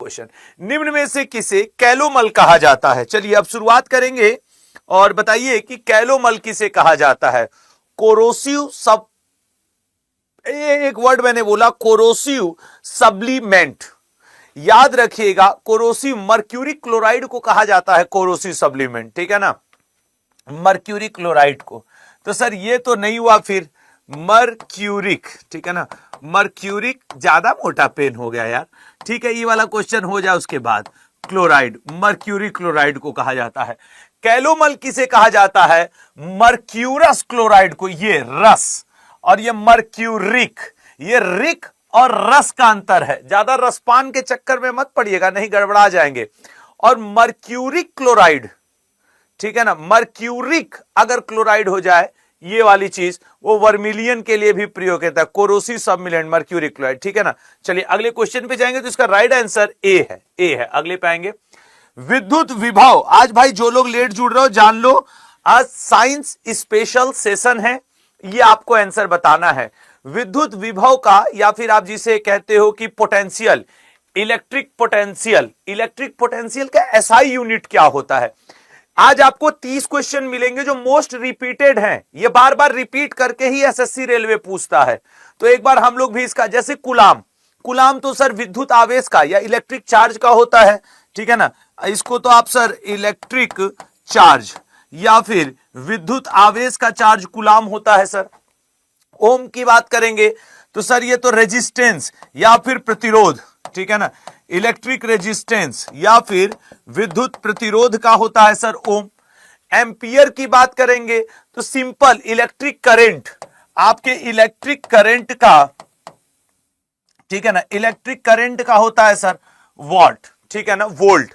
Question, निम्न में से किसे कैलोमल कहा जाता है? चलिए अब शुरुआत करेंगे और बताइए कि कैलोमल किसे कहा जाता है? कोरोसिव सब, एक वर्ड मैंने बोला कोरोसिव सब्लीमेंट, याद रखिएगा कोरोसिव मर्क्यूरिक क्लोराइड को कहा जाता है कोरोसिव सब्लीमेंट, ठीक है ना, मर्क्यूरिक क्लोराइड को। तो सर ये तो नहीं हुआ, फिर मर्क्यूरिक, ठीक है ना, मर्क्यूरिक ज्यादा मोटा पेन हो गया यार, ठीक है, ये वाला क्वेश्चन हो जाए उसके बाद, क्लोराइड, मर्क्यूरिक क्लोराइड को कहा जाता है। कैलोमल किसे कहा जाता है? मर्क्यूरस क्लोराइड को, ये रस, और ये मर्क्यूरिक, ये रिक और रस का अंतर है, ज्यादा रसपान के चक्कर में मत पड़िएगा, नहीं गड़बड़ा जाएंगे। और मर्क्यूरिक क्लोराइड, ठीक है ना, मर्क्यूरिक अगर क्लोराइड हो जाए ये वाली चीज, वो वर्मिलियन के लिए भी प्रयोग होता है, कोरोसिव सबमिलेंट मर्क्यूरिक क्लोराइड, ठीक है ना। चलिए अगले क्वेश्चन पे जाएंगे, तो इसका राइट आंसर ए है, ए है। अगले पे आएंगे विद्युत विभव। आज भाई जो लोग लेट जुड़ रहे हो जान लो, आज साइंस स्पेशल सेशन है, ये आपको आंसर बताना है विद्युत विभव का, या फिर आप जिसे कहते हो कि potential, electric potential, electric potential का एसआई यूनिट क्या होता है। आज आपको 30 क्वेश्चन मिलेंगे जो मोस्ट रिपीटेड हैं, ये बार बार रिपीट करके ही एसएससी रेलवे पूछता है, तो एक बार हम लोग भी इसका, जैसे कुलाम, कुलाम तो सर विद्युत आवेश का या इलेक्ट्रिक चार्ज का होता है, ठीक है ना, इसको तो आप सर इलेक्ट्रिक चार्ज या फिर विद्युत आवेश का चार्ज कुलाम होता है सर। ओम की बात करेंगे तो सर ये तो रेजिस्टेंस या फिर प्रतिरोध, ठीक है ना, इलेक्ट्रिक रेजिस्टेंस या फिर विद्युत प्रतिरोध का होता है सर ओम। एम्पियर की बात करेंगे तो सिंपल इलेक्ट्रिक करंट, आपके इलेक्ट्रिक करंट का, ठीक है ना, इलेक्ट्रिक करंट का होता है सर वॉट, ठीक है ना, वोल्ट।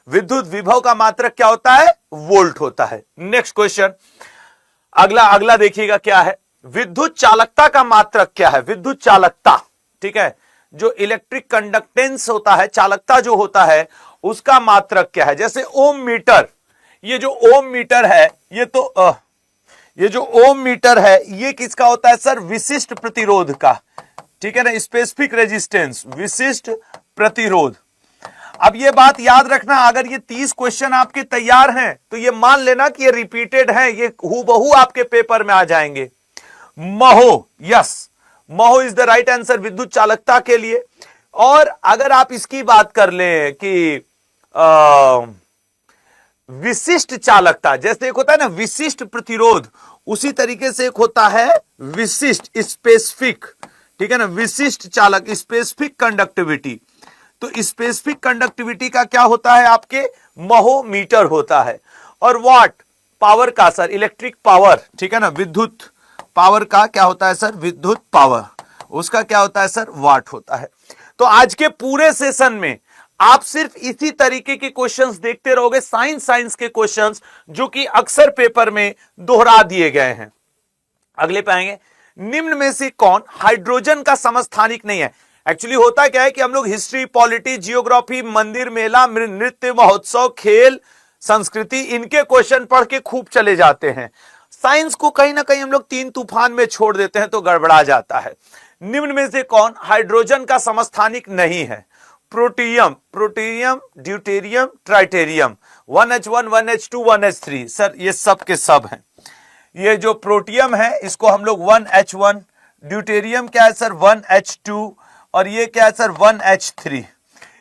विद्युत विभव का मात्रक क्या होता है? वोल्ट होता है। नेक्स्ट क्वेश्चन, अगला देखिएगा क्या है, विद्युत चालकता का मात्रक क्या है? विद्युत चालकता, ठीक है, जो इलेक्ट्रिक कंडक्टेंस होता है, चालकता जो होता है उसका मात्रक क्या है? जैसे ओम मीटर, ये जो ओम मीटर है, ये तो ये जो ओम मीटर है ये किसका होता है सर? विशिष्ट प्रतिरोध का, ठीक है ना, स्पेसिफिक रेजिस्टेंस, विशिष्ट प्रतिरोध। अब ये बात याद रखना, अगर ये 30 क्वेश्चन आपके तैयार हैं तो ये मान लेना कि ये रिपीटेड हैं, ये हूबहू आपके पेपर में आ जाएंगे। Mho, yes, mho is the right answer विद्युत चालकता के लिए। और अगर आप इसकी बात कर लें कि विशिष्ट चालकता, जैसे एक होता है ना विशिष्ट प्रतिरोध, उसी तरीके से एक होता है विशिष्ट स्पेसिफिक, ठीक है ना, विशिष्ट चालक, स्पेसिफिक कंडक्टिविटी। तो स्पेसिफिक कंडक्टिविटी का क्या होता है? आपके महो मीटर होता है। और वाट, पावर का सर, इलेक्ट्रिक पावर, ठीक है ना, विद्युत पावर का क्या होता है सर? विद्युत पावर, उसका क्या होता है सर? वाट होता है। तो आज के पूरे सेशन में आप सिर्फ इसी तरीके के क्वेश्चंस देखते रहोगे, साइंस के क्वेश्चंस जो कि अक्सर पेपर में दोहरा दिए गए हैं। अगले पे आएंगे, निम्न में से कौन हाइड्रोजन का समस्थानिक नहीं है? एक्चुअली होता क्या है कि हम लोग हिस्ट्री, पॉलिटी, जियोग्राफी, मंदिर, मेला, नृत्य, महोत्सव, खेल, संस्कृति, इनके क्वेश्चन पढ़ के खूब चले जाते हैं। साइंस को कहीं ना कहीं हम लोग 3 तूफान में छोड़ देते हैं तो गड़बड़ा जाता है। निम्न में से कौन हाइड्रोजन का समस्थानिक नहीं है? प्रोटियम, प्रोटीरियम, deuterium, tritium, 1H1, 1H2, 1H3, sir ये सब के सब हैं। ये जो प्रोटियम है इसको हम लोग 1H1, ड्यूटेरियम क्या है सर? 1H2, और ये क्या है सर? 1H3।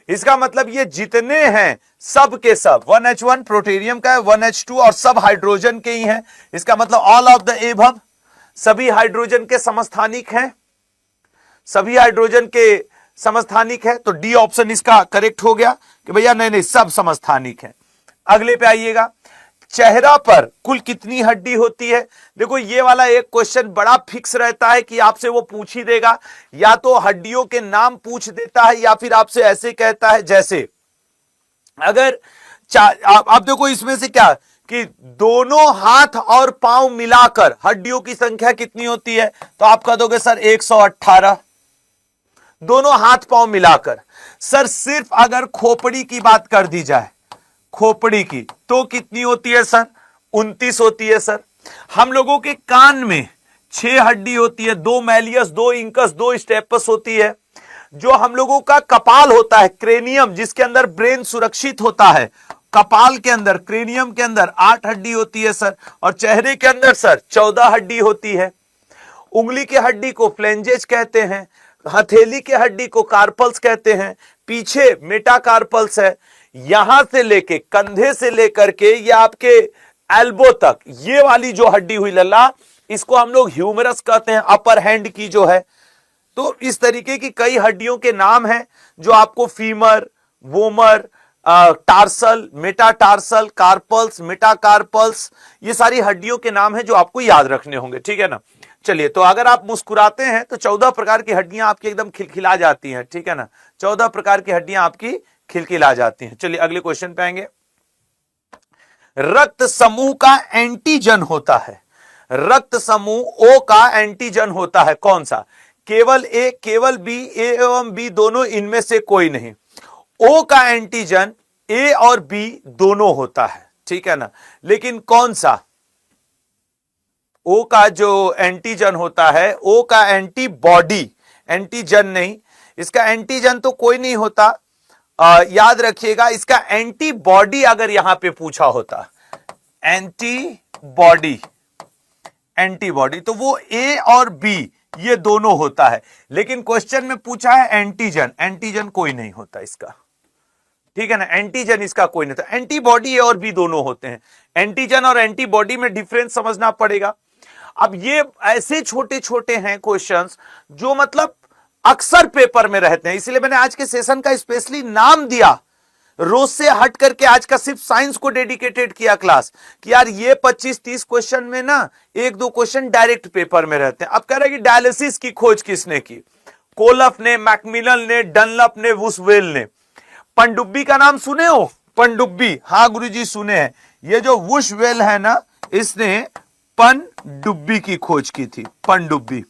इसका मतलब ये जितने हैं सब के सब, 1H1 प्रोटेरियम का है, 1H2 और सब हाइड्रोजन के ही हैं। इसका मतलब ऑल ऑफ द एबव, सभी हाइड्रोजन के समस्थानिक हैं, सभी हाइड्रोजन के समस्थानिक है। तो डी ऑप्शन इसका करेक्ट हो गया कि भैया नहीं सब समस्थानिक है। अगले पे आइएगा, चेहरा पर कुल कितनी हड्डी होती है? देखो ये वाला एक क्वेश्चन बड़ा फिक्स रहता है कि आपसे वो पूछ ही देगा, या तो हड्डियों के नाम पूछ देता है या फिर आपसे ऐसे कहता है, जैसे अगर आप देखो इसमें से क्या कि दोनों हाथ और पांव मिलाकर हड्डियों की संख्या कितनी होती है? तो आप कह दोगे सर 118, दोनों हाथ पांव मिलाकर। सर सिर्फ अगर खोपड़ी की बात कर दी जाए, खोपड़ी की, तो कितनी होती है सर? 29 होती है सर। हम लोगों के कान में 6 हड्डी होती है, 2 मैलियस, 2 इंकस, 2 स्टेपस होती है। जो हम लोगों का कपाल होता है, क्रेनियम, जिसके अंदर ब्रेन सुरक्षित होता है, कपाल के अंदर, क्रेनियम के अंदर 8 हड्डी होती है सर, और चेहरे के अंदर सर 14 हड्डी होती है। उंगली की हड्डी को फ्लेंजेस कहते हैं, हथेली की हड्डी को कार्पल्स कहते हैं, पीछे मेटाकार्पल्स है, यहां से लेके कंधे से लेकर के ये आपके एल्बो तक ये वाली जो हड्डी हुई लल्ला, इसको हम लोग ह्यूमरस कहते हैं, अपर हैंड की जो है। तो इस तरीके की कई हड्डियों के नाम हैं जो आपको femur, vomer, tarsal, metatarsal, carpals, metacarpals, ये सारी हड्डियों के नाम हैं जो आपको याद रखने होंगे, ठीक है ना। चलिए, तो अगर आप मुस्कुराते हैं तो 14 प्रकार की हड्डियां आपकी एकदम खिलखिला जाती हैं, ठीक है ना, 14 प्रकार की हड्डियां आपकी खिलखिला जाती हैं। चलिए अगले क्वेश्चन पे आएंगे। रक्त समूह का एंटीजन होता है, रक्त समूह ओ का एंटीजन होता है कौन सा? केवल ए, केवल बी, ए एवं बी दोनों, इनमें से कोई नहीं। ओ का एंटीजन ए और बी दोनों होता है, ठीक है ना, लेकिन कौन सा? ओ का जो एंटीजन होता है, ओ का एंटीबॉडी, एंटीजन नहीं, इसका एंटीजन तो कोई नहीं होता। याद रखिएगा, इसका एंटीबॉडी अगर यहां पे पूछा होता, एंटीबॉडी, एंटीबॉडी, तो वो ए और बी ये दोनों होता है, लेकिन क्वेश्चन में पूछा है एंटीजन, एंटीजन कोई नहीं होता इसका, ठीक है ना, एंटीजन इसका कोई नहीं होता। एंटीबॉडी ए और बी दोनों होते हैं, एंटीजन और एंटीबॉडी में डिफरेंस समझना पड़ेगा। अब ये ऐसे छोटे छोटे हैं क्वेश्चंस जो मतलब अक्सर पेपर में रहते हैं, इसलिए मैंने आज के सेशन का स्पेशली नाम दिया, रोज से हट करके आज का सिर्फ साइंस को डेडिकेटेड किया क्लास, कि यार ये 25-30 क्वेश्चन में ना 1-2 क्वेश्चन डायरेक्ट पेपर में रहते हैं। अब कह रहे हैं कि डायलिसिस की खोज किसने की? कोलफ ने, मैकमिलन ने, डनलप ने, वुशवेल ने। पनडुब्बी का नाम सुने हो? पनडुब्बी, हाँ गुरुजी सुने हैं। ये जो वुशवेल है ना, इसने पनडुब्बी की खोज की थी, पनडुब्बी।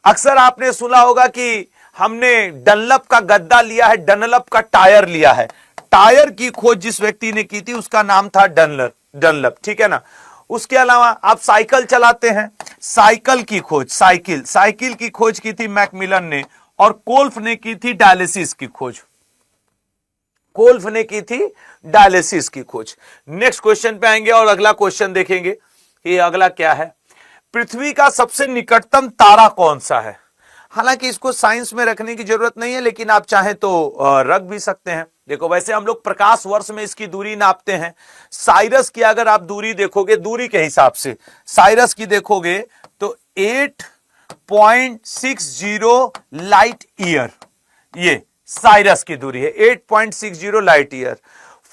अक्सर आपने सुना होगा कि हमने डनलप का गद्दा लिया है, डनलप का टायर लिया है। टायर की खोज जिस व्यक्ति ने की थी उसका नाम था डनलप, ठीक है ना। उसके अलावा आप साइकिल चलाते हैं, साइकिल की खोज, साइकिल की खोज की थी मैकमिलन ने, और कोल्फ ने की थी डायलिसिस की खोज, कोल्फ ने की थी डायलिसिस की खोज। नेक्स्ट क्वेश्चन पे आएंगे और अगला क्वेश्चन देखेंगे। ये अगला क्या है? पृथ्वी का सबसे निकटतम तारा कौन सा है? हालांकि इसको साइंस में रखने की जरूरत नहीं है, लेकिन आप चाहें तो रख भी सकते हैं। देखो, वैसे हम लोग प्रकाश वर्ष में इसकी दूरी नापते हैं। साइरस की अगर आप दूरी देखोगे, दूरी के हिसाब से साइरस की देखोगे तो 8.60 लाइट ईयर, ये साइरस की दूरी है, 8.60 लाइट ईयर।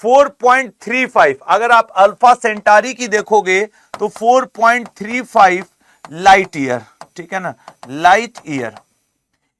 4.35 अगर आप अल्फा सेंटारी की देखोगे तो 4.35 लाइट ईयर, ठीक है ना, लाइट ईयर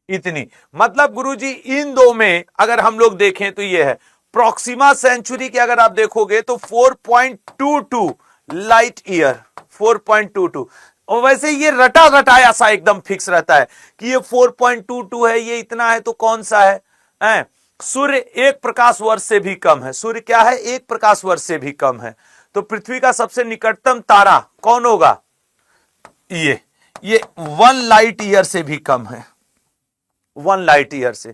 इतनी। मतलब गुरुजी इन दो में अगर हम लोग देखें तो ये है। प्रॉक्सिमा सेंचुरी की अगर आप देखोगे तो 4.22 लाइट ईयर, 4.22। और वैसे ये रटा रटाया सा एकदम फिक्स रहता है कि ये 4.22 है, ये इतना है, तो कौन सा है? सूर्य 1 प्रकाश वर्ष से भी कम है। सूर्य क्या है? 1 प्रकाश वर्ष से भी कम है। तो पृथ्वी का सबसे निकटतम तारा कौन होगा? ये 1 लाइट ईयर से भी कम है, 1 लाइट ईयर से।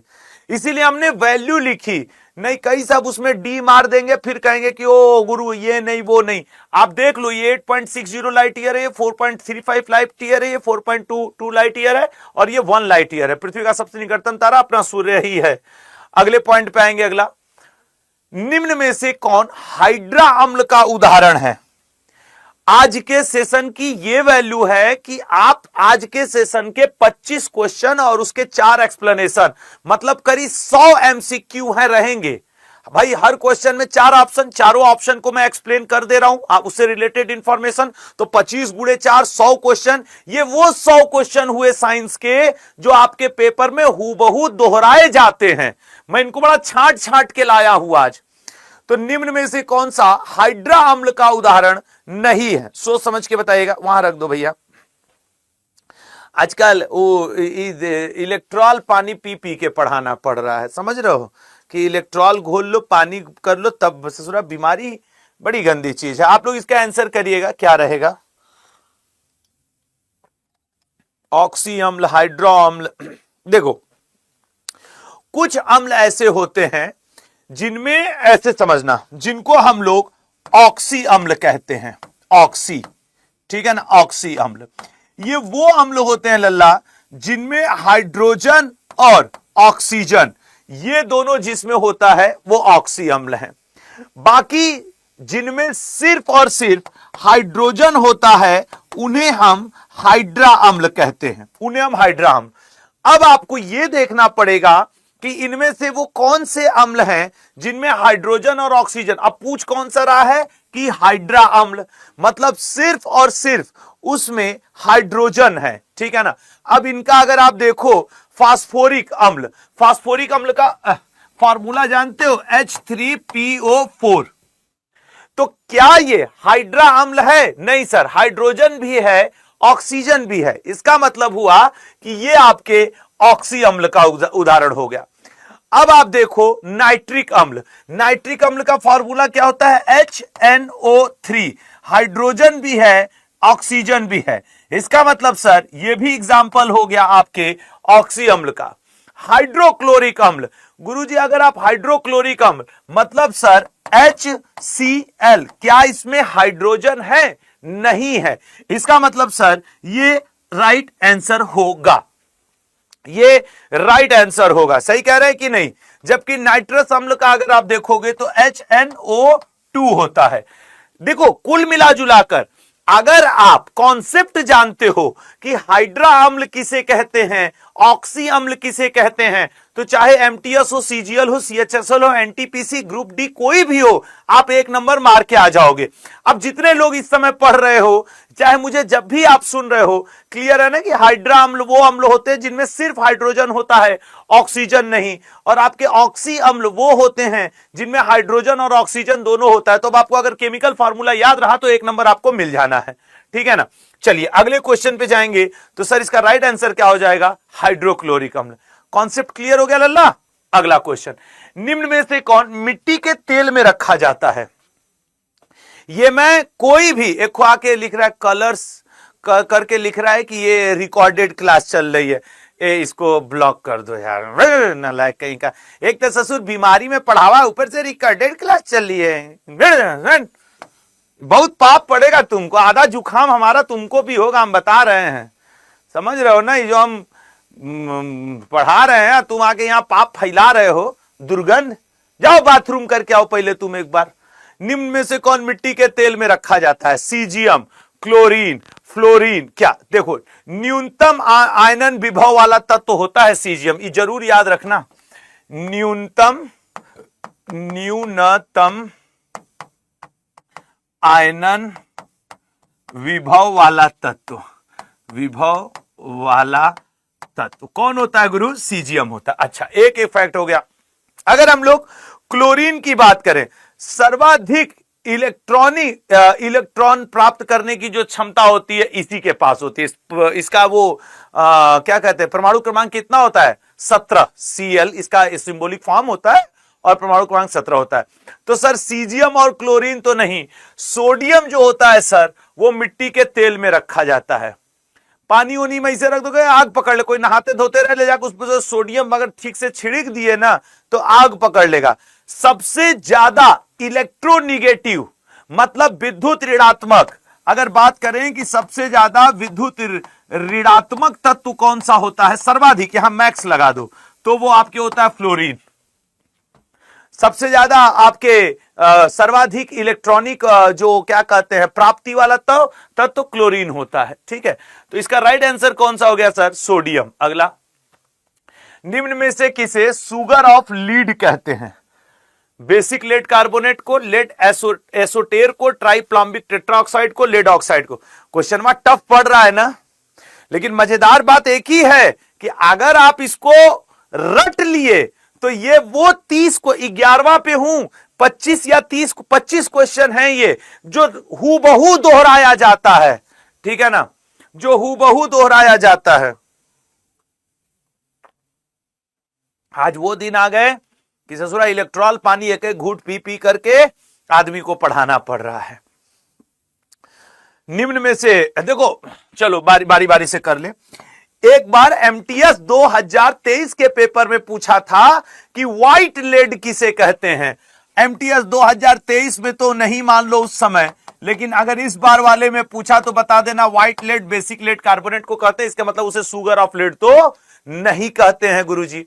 इसीलिए हमने वैल्यू लिखी नहीं, कई सब उसमें डी मार देंगे, फिर कहेंगे कि ओ गुरु ये नहीं वो नहीं। आप देख लो, ये 8.60 लाइट ईयर है, 4.35 लाइट ईयर है, ये 4.22 लाइट ईयर है, और ये 1 लाइट ईयर है। पृथ्वी का सबसे निकटतम तारा अपना सूर्य ही है। अगले पॉइंट पे आएंगे। अगला, निम्न में से कौन हाइड्रा अम्ल का उदाहरण है? आज के सेशन की ये वैल्यू है कि आप आज के सेशन के 25 क्वेश्चन और उसके 4 एक्सप्लेनेशन, मतलब करीब 100 एमसीक्यू है रहेंगे भाई। हर क्वेश्चन में 4 ऑप्शन, चारों ऑप्शन को मैं एक्सप्लेन कर दे रहा हूं, आप उससे रिलेटेड इंफॉर्मेशन। तो 25 गुणे 4, 100 क्वेश्चन। ये वो 100 क्वेश्चन हुए साइंस के जो आपके पेपर में हूबहू दोहराए जाते हैं। मैं इनको बड़ा छांट छांट के लाया हूं आज। तो निम्न में से कौन सा हाइड्रा अम्ल का उदाहरण नहीं है? सोच समझ के बताइएगा। वहां रख दो भैया। आजकल वो इलेक्ट्रॉल पानी पी पी के पढ़ाना पड़ रहा है, समझ रहे हो, कि इलेक्ट्रॉल घोल लो, पानी कर लो, तब ससुरा बीमारी बड़ी गंदी चीज है। आप लोग इसका आंसर करिएगा, क्या रहेगा? ऑक्सी अम्ल, हाइड्रो अम्ल। देखो, कुछ अम्ल ऐसे होते हैं जिनमें, ऐसे समझना, जिनको हम लोग ऑक्सी अम्ल कहते हैं। ऑक्सी, ठीक है ना, ऑक्सी अम्ल। ये वो अम्ल होते हैं लल्ला जिनमें हाइड्रोजन और ऑक्सीजन ये दोनों जिसमें होता है वो ऑक्सी अम्ल है। बाकी जिनमें सिर्फ और सिर्फ हाइड्रोजन होता है उन्हें हम हाइड्रा अम्ल कहते हैं, उन्हें हम हाइड्रा अम्ल। अब आपको यह देखना पड़ेगा कि इनमें से वो कौन से अम्ल हैं जिनमें हाइड्रोजन और ऑक्सीजन, अब पूछ कौन सा रहा है कि हाइड्रा अम्ल, मतलब सिर्फ और सिर्फ उसमें हाइड्रोजन है, ठीक है ना। अब इनका अगर आप देखो फास्फोरिक अम्ल, फास्फोरिक अम्ल का फॉर्मूला जानते हो H3PO4, तो क्या ये हाइड्रा अम्ल है? नहीं सर, हाइड्रोजन भी है ऑक्सीजन भी है, इसका मतलब हुआ कि ये आपके ऑक्सी अम्ल का उदाहरण हो गया। अब आप देखो नाइट्रिक अम्ल, नाइट्रिक अम्ल का फॉर्मूला क्या होता है HNO3, हाइड्रोजन भी है ऑक्सीजन भी है, इसका मतलब सर ये भी एग्जाम्पल हो गया आपके ऑक्सी अम्ल का। हाइड्रोक्लोरिक अम्ल, गुरुजी अगर आप हाइड्रोक्लोरिक अम्ल मतलब सर HCl, क्या इसमें हाइड्रोजन है? नहीं है, इसका मतलब सर ये राइट आंसर होगा, ये राइट आंसर होगा, सही कह रहे हैं कि नहीं। जबकि नाइट्रस अम्ल का अगर आप देखोगे तो HNO2 होता है। देखो कुल मिला जुलाकर अगर आप कॉन्सेप्ट जानते हो कि हाइड्रा अम्ल किसे कहते हैं, ऑक्सी अम्ल किसे कहते हैं, तो चाहे एमटीएस हो, सीजीएल हो, सीएचएसएल हो, एनटीपीसी, ग्रुप डी कोई भी हो, आप एक नंबर मार के आ जाओगे। अब जितने लोग इस समय पढ़ रहे हो, चाहे मुझे जब भी आप सुन रहे हो, क्लियर है ना कि हाइड्रा अम्ल वो अम्ल होते हैं जिनमें सिर्फ हाइड्रोजन होता है, ऑक्सीजन नहीं, और आपके ऑक्सी अम्ल वो होते हैं जिनमें हाइड्रोजन और ऑक्सीजन दोनों होता है। तो अब आपको अगर केमिकल फार्मूला याद रहा तो एक नंबर आपको मिल जाना है, ठीक है ना। चलिए अगले क्वेश्चन पे जाएंगे, तो सर इसका राइट आंसर क्या हो जाएगा? हाइड्रोक्लोरिक अम्ल। कॉन्सेप्ट क्लियर हो गया लल्ला। अगला क्वेश्चन, निम्न में से कौन मिट्टी के तेल में रखा जाता है? ये मैं कोई भी एक खुआ के लिख रहा है, कलर्स करके लिख रहा है कि ये रिकॉर्डेड क्लास चल रही है, इसको ब्लॉक कर दो यार, नालायक कहीं का। एक तो ससुर बीमारी में पढ़ावा, ऊपर से रिकॉर्डेड क्लास चल रही है, बहुत पाप पड़ेगा तुमको, आधा जुखाम हमारा तुमको भी होगा, हम बता रहे हैं, समझ रहे हो ना। ये जो हम पढ़ा रहे हैं, तुम आके यहाँ पाप फैला रहे हो, दुर्गंध। जाओ बाथरूम करके आओ पहले तुम एक बार। निम्न में से कौन मिट्टी के तेल में रखा जाता है? Caesium, chlorine, fluorine. क्या देखो, न्यूनतम आयनन विभव वाला तत्व होता है सीजियम, ये जरूर याद रखना। न्यूनतम आयनन विभव वाला तत्व, विभव वाला तत्व कौन होता है गुरु? सीजियम होता है। अच्छा, एक फैक्ट हो गया। अगर हम लोग क्लोरीन की बात करें, सर्वाधिक इलेक्ट्रॉन प्राप्त करने की जो क्षमता होती है इसी के पास होती है। इसका वो क्या कहते हैं, परमाणु क्रमांक कितना होता है? 17 Cl, इसका सिंबॉलिक फॉर्म होता है, और परमाणु क्रमांक 17 होता है। तो सर सीजियम और क्लोरीन तो नहीं, सोडियम जो होता है सर वो मिट्टी के तेल में रखा जाता है। पानी उनी में इसे रख दोगे, आग पकड़ ले। कोई नहाते धोते रहे, ले जाकर उस पर सोडियम अगर ठीक से छिड़क दिए ना तो आग पकड़ लेगा। सबसे ज्यादा इलेक्ट्रोनिगेटिव मतलब विद्युत ऋणात्मक, अगर बात करें कि सबसे ज्यादा विद्युत ऋणात्मक तत्व कौन सा होता है सर्वाधिक, यहां मैक्स लगा दो, तो वो आपके होता है फ्लोरीन। सबसे ज्यादा आपके सर्वाधिक इलेक्ट्रॉनिक जो क्या कहते हैं प्राप्ति वाला तत्व तो क्लोरीन होता है, ठीक है। तो इसका राइट आंसर कौन सा हो गया सर? सोडियम। अगला, निम्न में से किसे सुगर ऑफ लीड कहते हैं? बेसिक लेड कार्बोनेट को, लेड एसोटेर को, ट्राइप्लॉम्बिक टेट्राऑक्साइड को, लेड ऑक्साइड को। क्वेश्चन में टफ पड़ रहा है ना, लेकिन मजेदार बात एक ही है कि अगर आप इसको रट लिए तो ये वो 30 को 11वां पे हूं, 25 या 25 क्वेश्चन है ये जो हूबहू दोहराया जाता है, ठीक है ना, जो हूबहू दोहराया जाता है। आज वो दिन आ गए कि ससुरा इलेक्ट्रॉल पानी एक एक घूट पी पी करके आदमी को पढ़ाना पड़ रहा है। निम्न में से देखो, चलो बारी बारी से कर ले। एक बार एमटीएस 2023 के पेपर में पूछा था कि व्हाइट लेड किसे कहते हैं। एमटीएस 2023 में तो नहीं मान लो उस समय, लेकिन अगर इस बार वाले में पूछा तो बता देना white lead basic lead carbonate को कहते हैं, इसका मतलब उसे सुगर ऑफ लेड तो नहीं कहते हैं गुरुजी।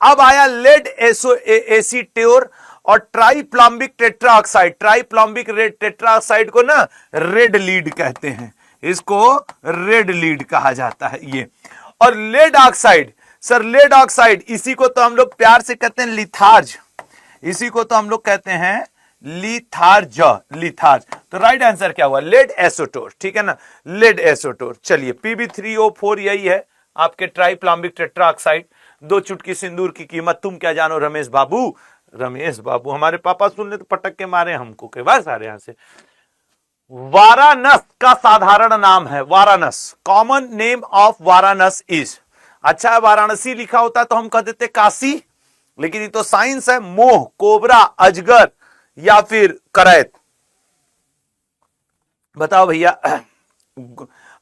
अब आया लेड एसीटोर और ट्राइप्लॉम्बिक टेट्राऑक्साइड। ट्राइप्लॉम्बिक टेट्राऑक्साइड को ना रेड लीड कहते हैं, इसको रेड लीड कहा जाता है ये। और lead oxide, sir lead oxide इसी को तो हम लोग प्यार से कहते हैं लिथार्ज, इसी को तो हम लोग कहते हैं लिथार्ज, लिथार्ज। तो राइट आंसर क्या हुआ? लेड एसोटोर, ठीक है ना, लेड एसोटोर। चलिए Pb3O4 यही है आपके ट्राइप्लॉम्बिक टेट्राऑक्साइड। 2 चुटकी सिंदूर की कीमत तुम क्या जानो रमेश बाबू। रमेश बाबू हमारे पापा सुन ले तो पटक के मारे हमको के बस सारे यहां से। वाराणस का साधारण नाम है वाराणस, कॉमन नेम ऑफ वाराणस इज। अच्छा वाराणसी लिखा होता तो हम कह देते काशी, लेकिन ये तो साइंस है। मोह, कोबरा, अजगर या फिर करैत, बताओ भैया।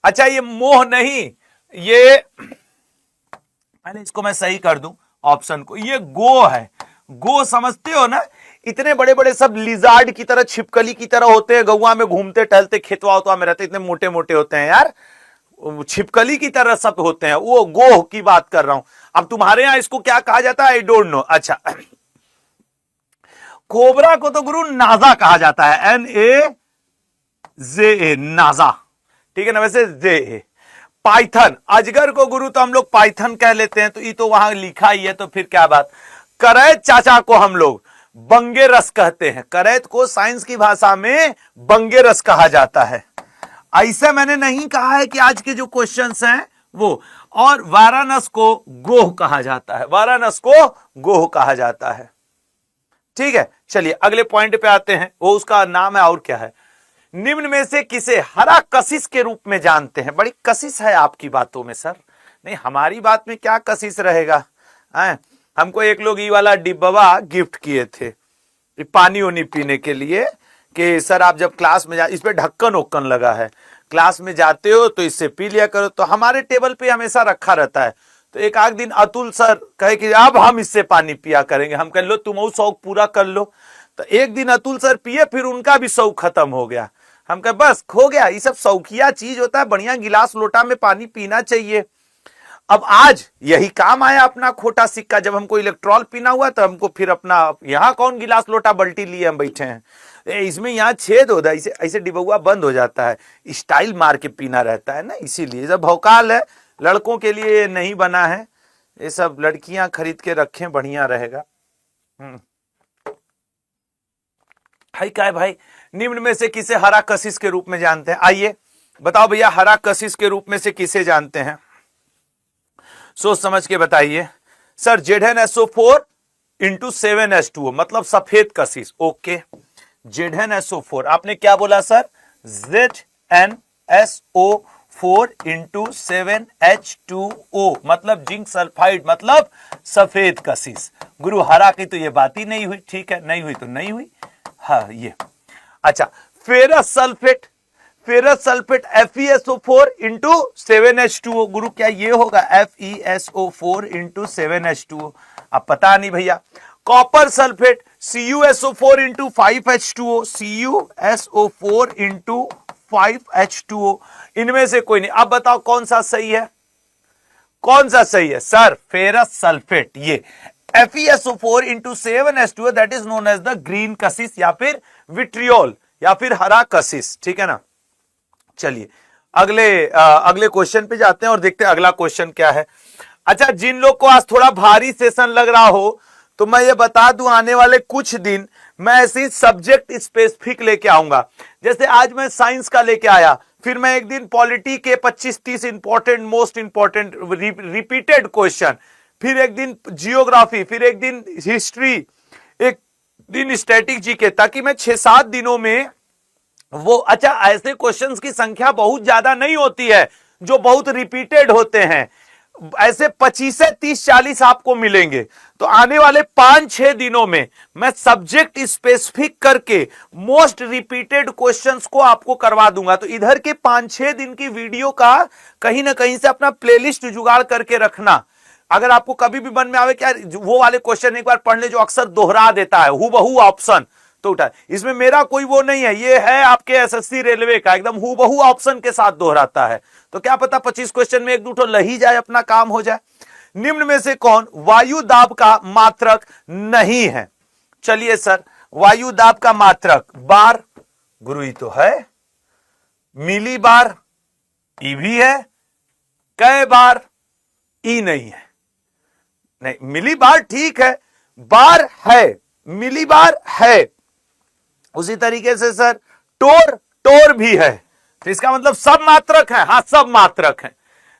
अच्छा ये मोह नहीं, ये पहले इसको मैं सही कर दूं ऑप्शन को, ये गो है। गो समझते हो ना, इतने बड़े बड़े सब लिजार्ड की तरह छिपकली की तरह होते हैं, गौवा में घूमते टहलते खेतवा उतवा में रहते, इतने मोटे मोटे होते हैं यार, छिपकली की तरह सब होते हैं, वो गोह की बात कर रहा हूं। अब तुम्हारे यहां इसको क्या कहा जाता है आई डोंट नो। अच्छा कोबरा को तो गुरु नाजा कहा जाता है, NAZA, नाजा, ठीक है ना, वैसे जे। पाइथन, अजगर को गुरु तो हम लोग पाइथन कह लेते हैं, तो ये तो वहां लिखा ही है, तो फिर क्या बात। करैत चाचा को हम लोग बंगे रस कहते हैं, करैत को साइंस की भाषा में बंगे रस कहा जाता है। ऐसे मैंने नहीं कहा है कि आज के जो क्वेश्चंस हैं वो। और वाराणस को गोह कहा जाता है, वाराणस को गोह कहा जाता है, ठीक है। चलिए अगले पॉइंट पे आते हैं, वो उसका नाम है और क्या है। निम्न में से किसे हरा कशिश के रूप में जानते हैं? बड़ी कशिश है आपकी बातों में सर। नहीं हमारी बात में क्या कशिश रहेगा। हमको एक लोग ये वाला डिब्बा गिफ्ट किए थे पानी उनी पीने के लिए, कि सर आप जब क्लास में इस पे ढक्कन ओक्कन लगा है, क्लास में जाते हो तो इससे पी लिया करो। तो हमारे टेबल पे हमेशा रखा रहता है। तो एक आध दिन अतुल सर कहे कि अब हम इससे पानी पिया करेंगे। हम कह लो तुम वो शौक पूरा कर लो। तो एक दिन अतुल सर पिए, फिर उनका भी शौक खत्म हो गया। हम कहे बस हो गया, ये सब शौकिया चीज होता है, बढ़िया गिलास लोटा में पानी पीना चाहिए। अब आज यही काम आया अपना खोटा सिक्का। जब हमको इलेक्ट्रॉल पीना हुआ तो हमको फिर अपना यहाँ कौन गिलास लोटा बल्टी लिए हम बैठे हैं, इसमें यहाँ छेद होता है, ऐसे ऐसे डिब्बा बंद हो जाता है, स्टाइल मार के पीना रहता है ना, इसीलिए सब भौकाल है। लड़कों के लिए नहीं बना है ये सब, लड़कियां खरीद के रखें बढ़िया रहेगा। भाई क्या है भाई, निम्न में से किसे हरा कशिश के रूप में जानते हैं? आइए बताओ भैया, हरा कशिश के रूप में से किसे जानते हैं? सोच समझ के बताइए। सर ZnSO4 इंटू 7H2O, मतलब सफेद कशिश। ओके ZnSO4 आपने क्या बोला सर? ZnSO4 इंटू 7H2O मतलब जिंक सल्फाइड, मतलब सफेद कशिश। गुरु हरा की तो ये बात ही नहीं हुई, ठीक है, नहीं हुई तो नहीं हुई। हाँ ये अच्छा, ferrous sulphate, ferrous sulphate FeSO4 into 7H2O। गुरु क्या ये होगा? FeSO4 into 7H2O। अब पता नहीं भैया। Copper sulphate CuSO4 into 5H2O, CuSO4 into 5H2O। इनमें से कोई नहीं। अब बताओ कौन सा सही है, कौन सा सही है? सर फेरस सल्फेट, ये FeSO4 into 7H2O, that is known as the green कशिश या फिर विट्रियोल या फिर हरा कशिश, ठीक है ना। चलिए अगले क्वेश्चन पे जाते हैं और देखते हैं अगला क्वेश्चन क्या है। अच्छा जिन लोग को आज थोड़ा भारी सेशन लग रहा हो तो मैं ये बता दूं, आने वाले कुछ दिन मैं ऐसे सब्जेक्ट स्पेसिफिक लेके आऊंगा। जैसे आज मैं साइंस का लेके आया, फिर मैं एक दिन पॉलिटी के 25-30 important most important repeated question, फिर एक दिन जियोग्राफी, फिर एक दिन हिस्ट्री, एक दिन स्टैटिक जीके, ताकि मैं 6-7 दिनों में वो। अच्छा ऐसे क्वेश्चंस की संख्या बहुत ज्यादा नहीं होती है जो बहुत रिपीटेड होते हैं। ऐसे 25 से 30 40 आपको मिलेंगे। तो आने वाले 5-6 दिनों में मैं सब्जेक्ट स्पेसिफिक करके मोस्ट रिपीटेड क्वेश्चंस को आपको करवा दूंगा। तो इधर के 5-6 दिन की वीडियो का कहीं ना कहीं से अपना प्लेलिस्ट जुगाड़ करके रखना। अगर आपको कभी भी मन में आवे कि वो वाले क्वेश्चन एक बार पढ़ ले जो अक्सर दोहरा देता है हूबहू ऑप्शन, तो उठा, इसमें मेरा कोई वो नहीं है, ये है आपके एसएससी रेलवे का, एकदम हूबहू ऑप्शन के साथ दोहराता है। तो क्या पता 25 क्वेश्चन में 1-2 लही जाए, अपना काम हो जाए। निम्न में से कौन वायु दाब का मात्रक नहीं है? चलिए सर, वायु दाब का मात्रक बार, गुरु ही तो है। मिली बार, ई भी है। कै बार, ई नहीं है। नहीं, मिली बार ठीक है, बार है, मिली बार है। उसी तरीके से सर टोर भी है। तो इसका मतलब सब मात्रक है। हाँ, सब मात्रक है।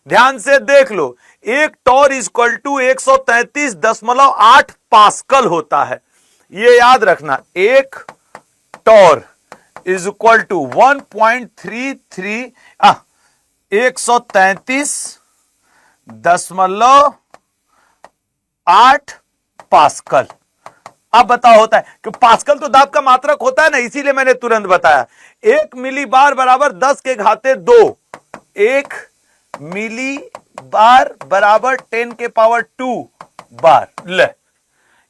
ध्यान से देख लो, एक टॉर इक्वल टू 133.8 पास्कल होता है। ये याद रखना, एक torr is equal to 133.8 pascal. अब बताओ होता है कि पास्कल तो दाब का मात्रक होता है ना, इसीलिए मैंने तुरंत बताया। 1 मिली बार बराबर 10 के घाते 2। 1 मिली बार बराबर 10 के पावर 2 बार। ले,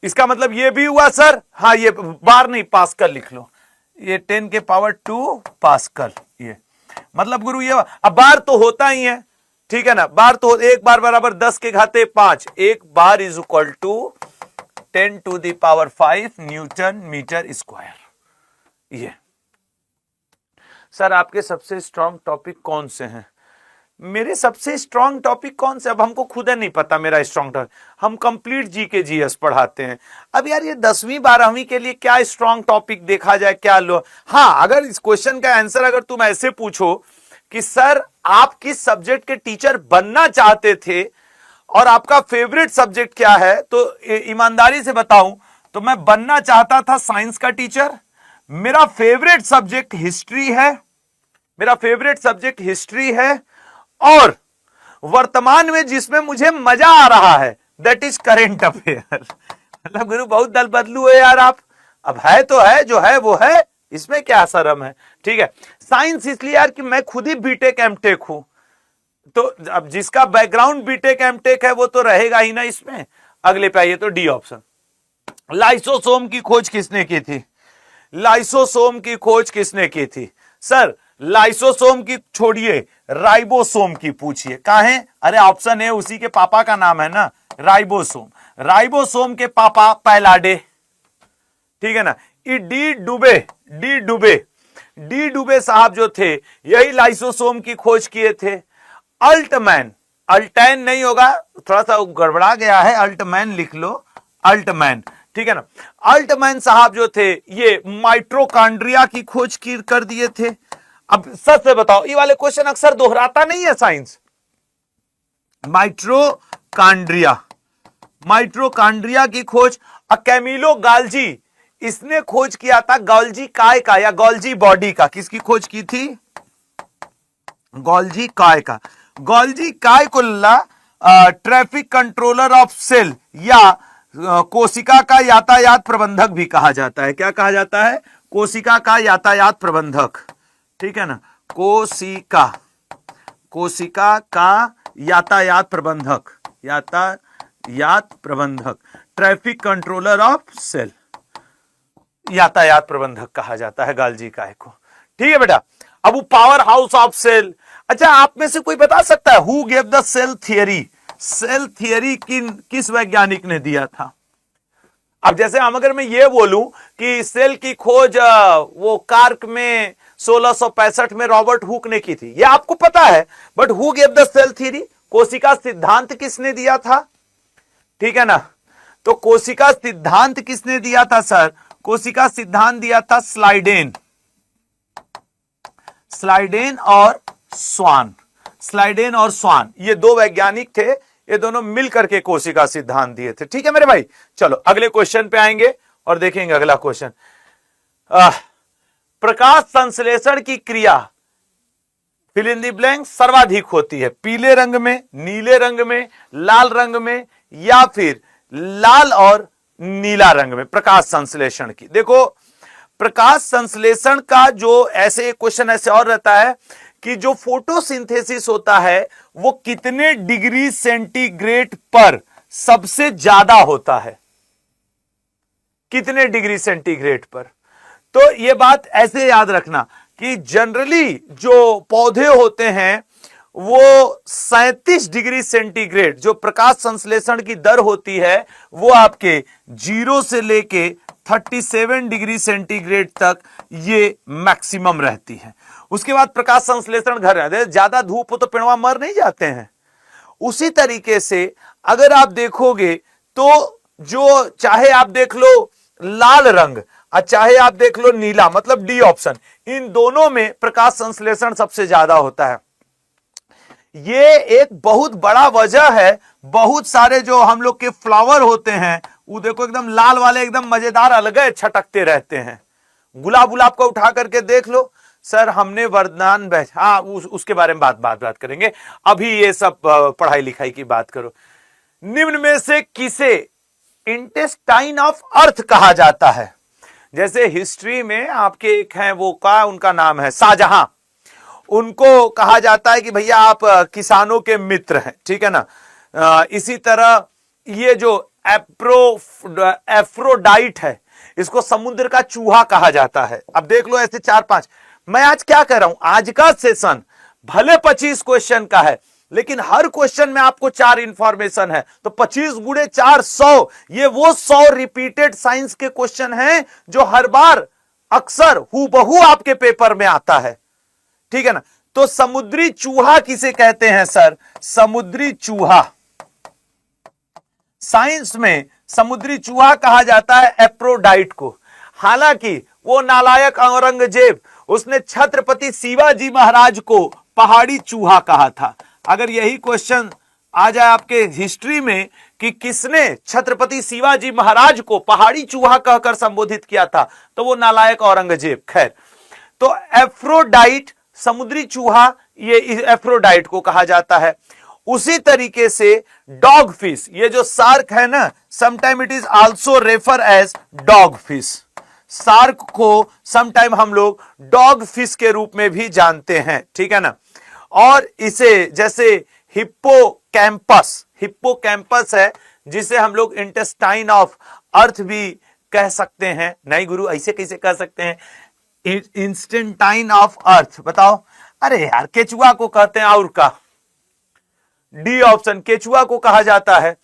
इसका मतलब ये भी हुआ सर। हाँ, ये बार नहीं, पास्कल लिख लो। ये 10 के पावर 2 पास्कल। ये मतलब गुरु ये अब बार तो होता ही है, ठीक है ना। बार तो एक बार बराबर 10 के घाते 5। एक बार is equal to 10 to the power 5 newton metre square. ये सर आपके सबसे स्ट्रॉन्ग टॉपिक कौन से हैं? मेरे सबसे स्ट्रॉन्ग टॉपिक कौन से, अब हमको खुद नहीं पता मेरा स्ट्रॉन्ग टॉपिक। हम कंप्लीट जीके जीएस पढ़ाते हैं। अब यार ये 10वीं 12वीं के लिए क्या स्ट्रॉन्ग टॉपिक देखा जाए, क्या लो। हाँ, अगर इस क्वेश्चन का आंसर अगर तुम ऐसे पूछो कि सर आप किस सब्जेक्ट के टीचर बनना चाहते थे और आपका फेवरेट सब्जेक्ट क्या है, तो ईमानदारी से बताऊं तो मैं बनना चाहता था साइंस का टीचर। मेरा फेवरेट सब्जेक्ट हिस्ट्री है। मेरा फेवरेट सब्जेक्ट हिस्ट्री है। और वर्तमान में जिसमें मुझे मजा आ रहा है दैट इज करेंट अफेयर। मतलब गुरु बहुत दल बदलू है यार आप। अब है तो है, जो है वो है, इसमें क्या शर्म है। ठीक है, साइंस इसलिए यार कि मैं खुद ही बीटेक एमटेक हूं, तो अब जिसका बैकग्राउंड बीटेक एमटेक है वो तो रहेगा ही ना इसमें। अगले पे आइए तो डी ऑप्शन। लाइसोसोम की खोज किसने की थी? लाइसोसोम की खोज किसने की थी? सर लाइसोसोम की छोड़िए, राइबोसोम की पूछिए। काहे? अरे ऑप्शन है, उसी के पापा का नाम है ना, राइबोसोम। राइबोसोम के पापा पैलाडे, ठीक है ना। डी डुबे साहब जो थे यही लाइसोसोम की खोज किए थे। अल्टमैन, अल्टैन नहीं होगा, थोड़ा सा गड़बड़ा गया है, अल्टमैन लिख लो, अल्टमैन, ठीक है ना। अल्टमैन साहब जो थे ये माइट्रोकांड्रिया की खोज कर दिए थे। अब सच से बताओ, ये वाले क्वेश्चन अक्सर दोहराता नहीं है साइंस। माइट्रोकांड्रिया की खोज कैमिलो गाल्जी, इसने खोज किया था गोल्जी काय का या गोल्जी बॉडी का। किसकी खोज की थी? गोल्जी काय का। गोल्जी काय को ट्रैफिक कंट्रोलर ऑफ सेल या कोशिका का यातायात प्रबंधक भी कहा जाता है। क्या कहा जाता है? कोशिका का यातायात प्रबंधक, ठीक है ना। कोशिका का यातायात प्रबंधक, ट्रैफिक कंट्रोलर ऑफ सेल, यातायात प्रबंधक कहा जाता है गाल्जी काय को। ठीक है बेटा। अब वो पावर हाउस ऑफ सेल। अच्छा, आप में से कोई बता सकता है who gave the cell theory? Cell theory किस वैज्ञानिक ने दिया था? अब जैसे हम अगर मैं ये बोलूं कि सेल की खोज वो कार्क में 1665 में रॉबर्ट हुक ने की थी, ये आपको पता है, but who gave the cell theory? कोशिका सिद्धांत किसने दिया था? ठीक है ना। तो कोशिका सिद्धांत किसने दिया था सर? कोशिका सिद्धांत दिया था स्लाइडेन और स्वान। ये दो वैज्ञानिक थे, ये दोनों मिलकर के कोशिका सिद्धांत दिए थे। ठीक है मेरे भाई। चलो अगले क्वेश्चन पे आएंगे और देखेंगे अगला क्वेश्चन। प्रकाश संश्लेषण की क्रिया फिल इन दी ब्लैंक सर्वाधिक होती है, पीले रंग में, नीले रंग में, लाल रंग में, या फिर लाल और नीला रंग में प्रकाश संश्लेषण की। देखो प्रकाश संश्लेषण का जो ऐसे क्वेश्चन ऐसे और रहता है कि जो फोटोसिंथेसिस होता है वो कितने डिग्री सेंटीग्रेड पर सबसे ज्यादा होता है, कितने डिग्री सेंटीग्रेड पर। तो यह बात ऐसे याद रखना कि जनरली जो पौधे होते हैं वो 37 डिग्री सेंटीग्रेड जो प्रकाश संश्लेषण की दर होती है वो आपके 0 से लेके 37 डिग्री सेंटीग्रेड तक ये मैक्सिमम रहती है। उसके बाद प्रकाश संश्लेषण घर रहते हैं, ज्यादा धूप हो तो पेड़वा मर नहीं जाते हैं। उसी तरीके से अगर आप देखोगे तो जो चाहे आप देख लो लाल रंग और चाहे आप देख लो नीला, मतलब डी ऑप्शन, इन दोनों में प्रकाश संश्लेषण सबसे ज्यादा होता है। ये एक बहुत बड़ा वजह है, बहुत सारे जो हम लोग के फ्लावर होते हैं वो देखो एकदम लाल वाले एकदम मजेदार अलग छटकते रहते हैं। गुलाब गुलाब को उठा करके देख लो। सर हमने वरदान हाँ उसके बारे में बात करेंगे, अभी ये सब पढ़ाई लिखाई की बात करो। निम्न में से किसे इंटेस्टाइन ऑफ अर्थ कहा जाता है? जैसे हिस्ट्री में आपके एक हैं वो का उनका नाम है शाहजहां, उनको कहा जाता है कि भैया आप किसानों के मित्र हैं, ठीक है ना। इसी तरह ये जो एफ्रोडाइट है इसको समुद्र का चूहा कहा जाता है। अब देख लो ऐसे 4-5। मैं आज क्या कह रहा हूं, आज का सेशन भले 25 क्वेश्चन का है लेकिन हर क्वेश्चन में आपको 4 इंफॉर्मेशन है, तो 25 गुणे 4 100, ये वो 100 रिपीटेड साइंस के क्वेश्चन हैं जो हर बार अक्सर हूबहू आपके पेपर में आता है, ठीक है ना। तो समुद्री चूहा किसे कहते हैं सर? समुद्री चूहा, साइंस में समुद्री चूहा कहा जाता है एफ्रोडाइट को। हालांकि वो नालायक औरंगजेब उसने छत्रपति शिवाजी महाराज को पहाड़ी चूहा कहा था। अगर यही क्वेश्चन आ जाए आपके हिस्ट्री में कि किसने छत्रपति शिवाजी महाराज को पहाड़ी चूहा कहकर संबोधित किया था, तो वो नालायक औरंगजेब। खैर, तो एफ्रोडाइट समुद्री चूहा, ये एफ्रोडाइट को कहा जाता है। उसी तरीके से डॉग फिश, ये जो शार्क है ना, sometime it is also refer as dog fish. Shark को समटाइम हम लोग डॉग फिश के रूप में भी जानते हैं, ठीक है ना। और इसे जैसे हिप्पोकैम्पस, हिप्पोकैम्पस है जिसे हम लोग इंटेस्टाइन ऑफ अर्थ भी कह सकते हैं। नहीं गुरु, ऐसे कैसे कह सकते हैं? इंस्टेंटाइन ऑफ अर्थ बताओ। अरे यार, केचुआ को कहते हैं और का, डी ऑप्शन, केचुआ को कहा जाता है।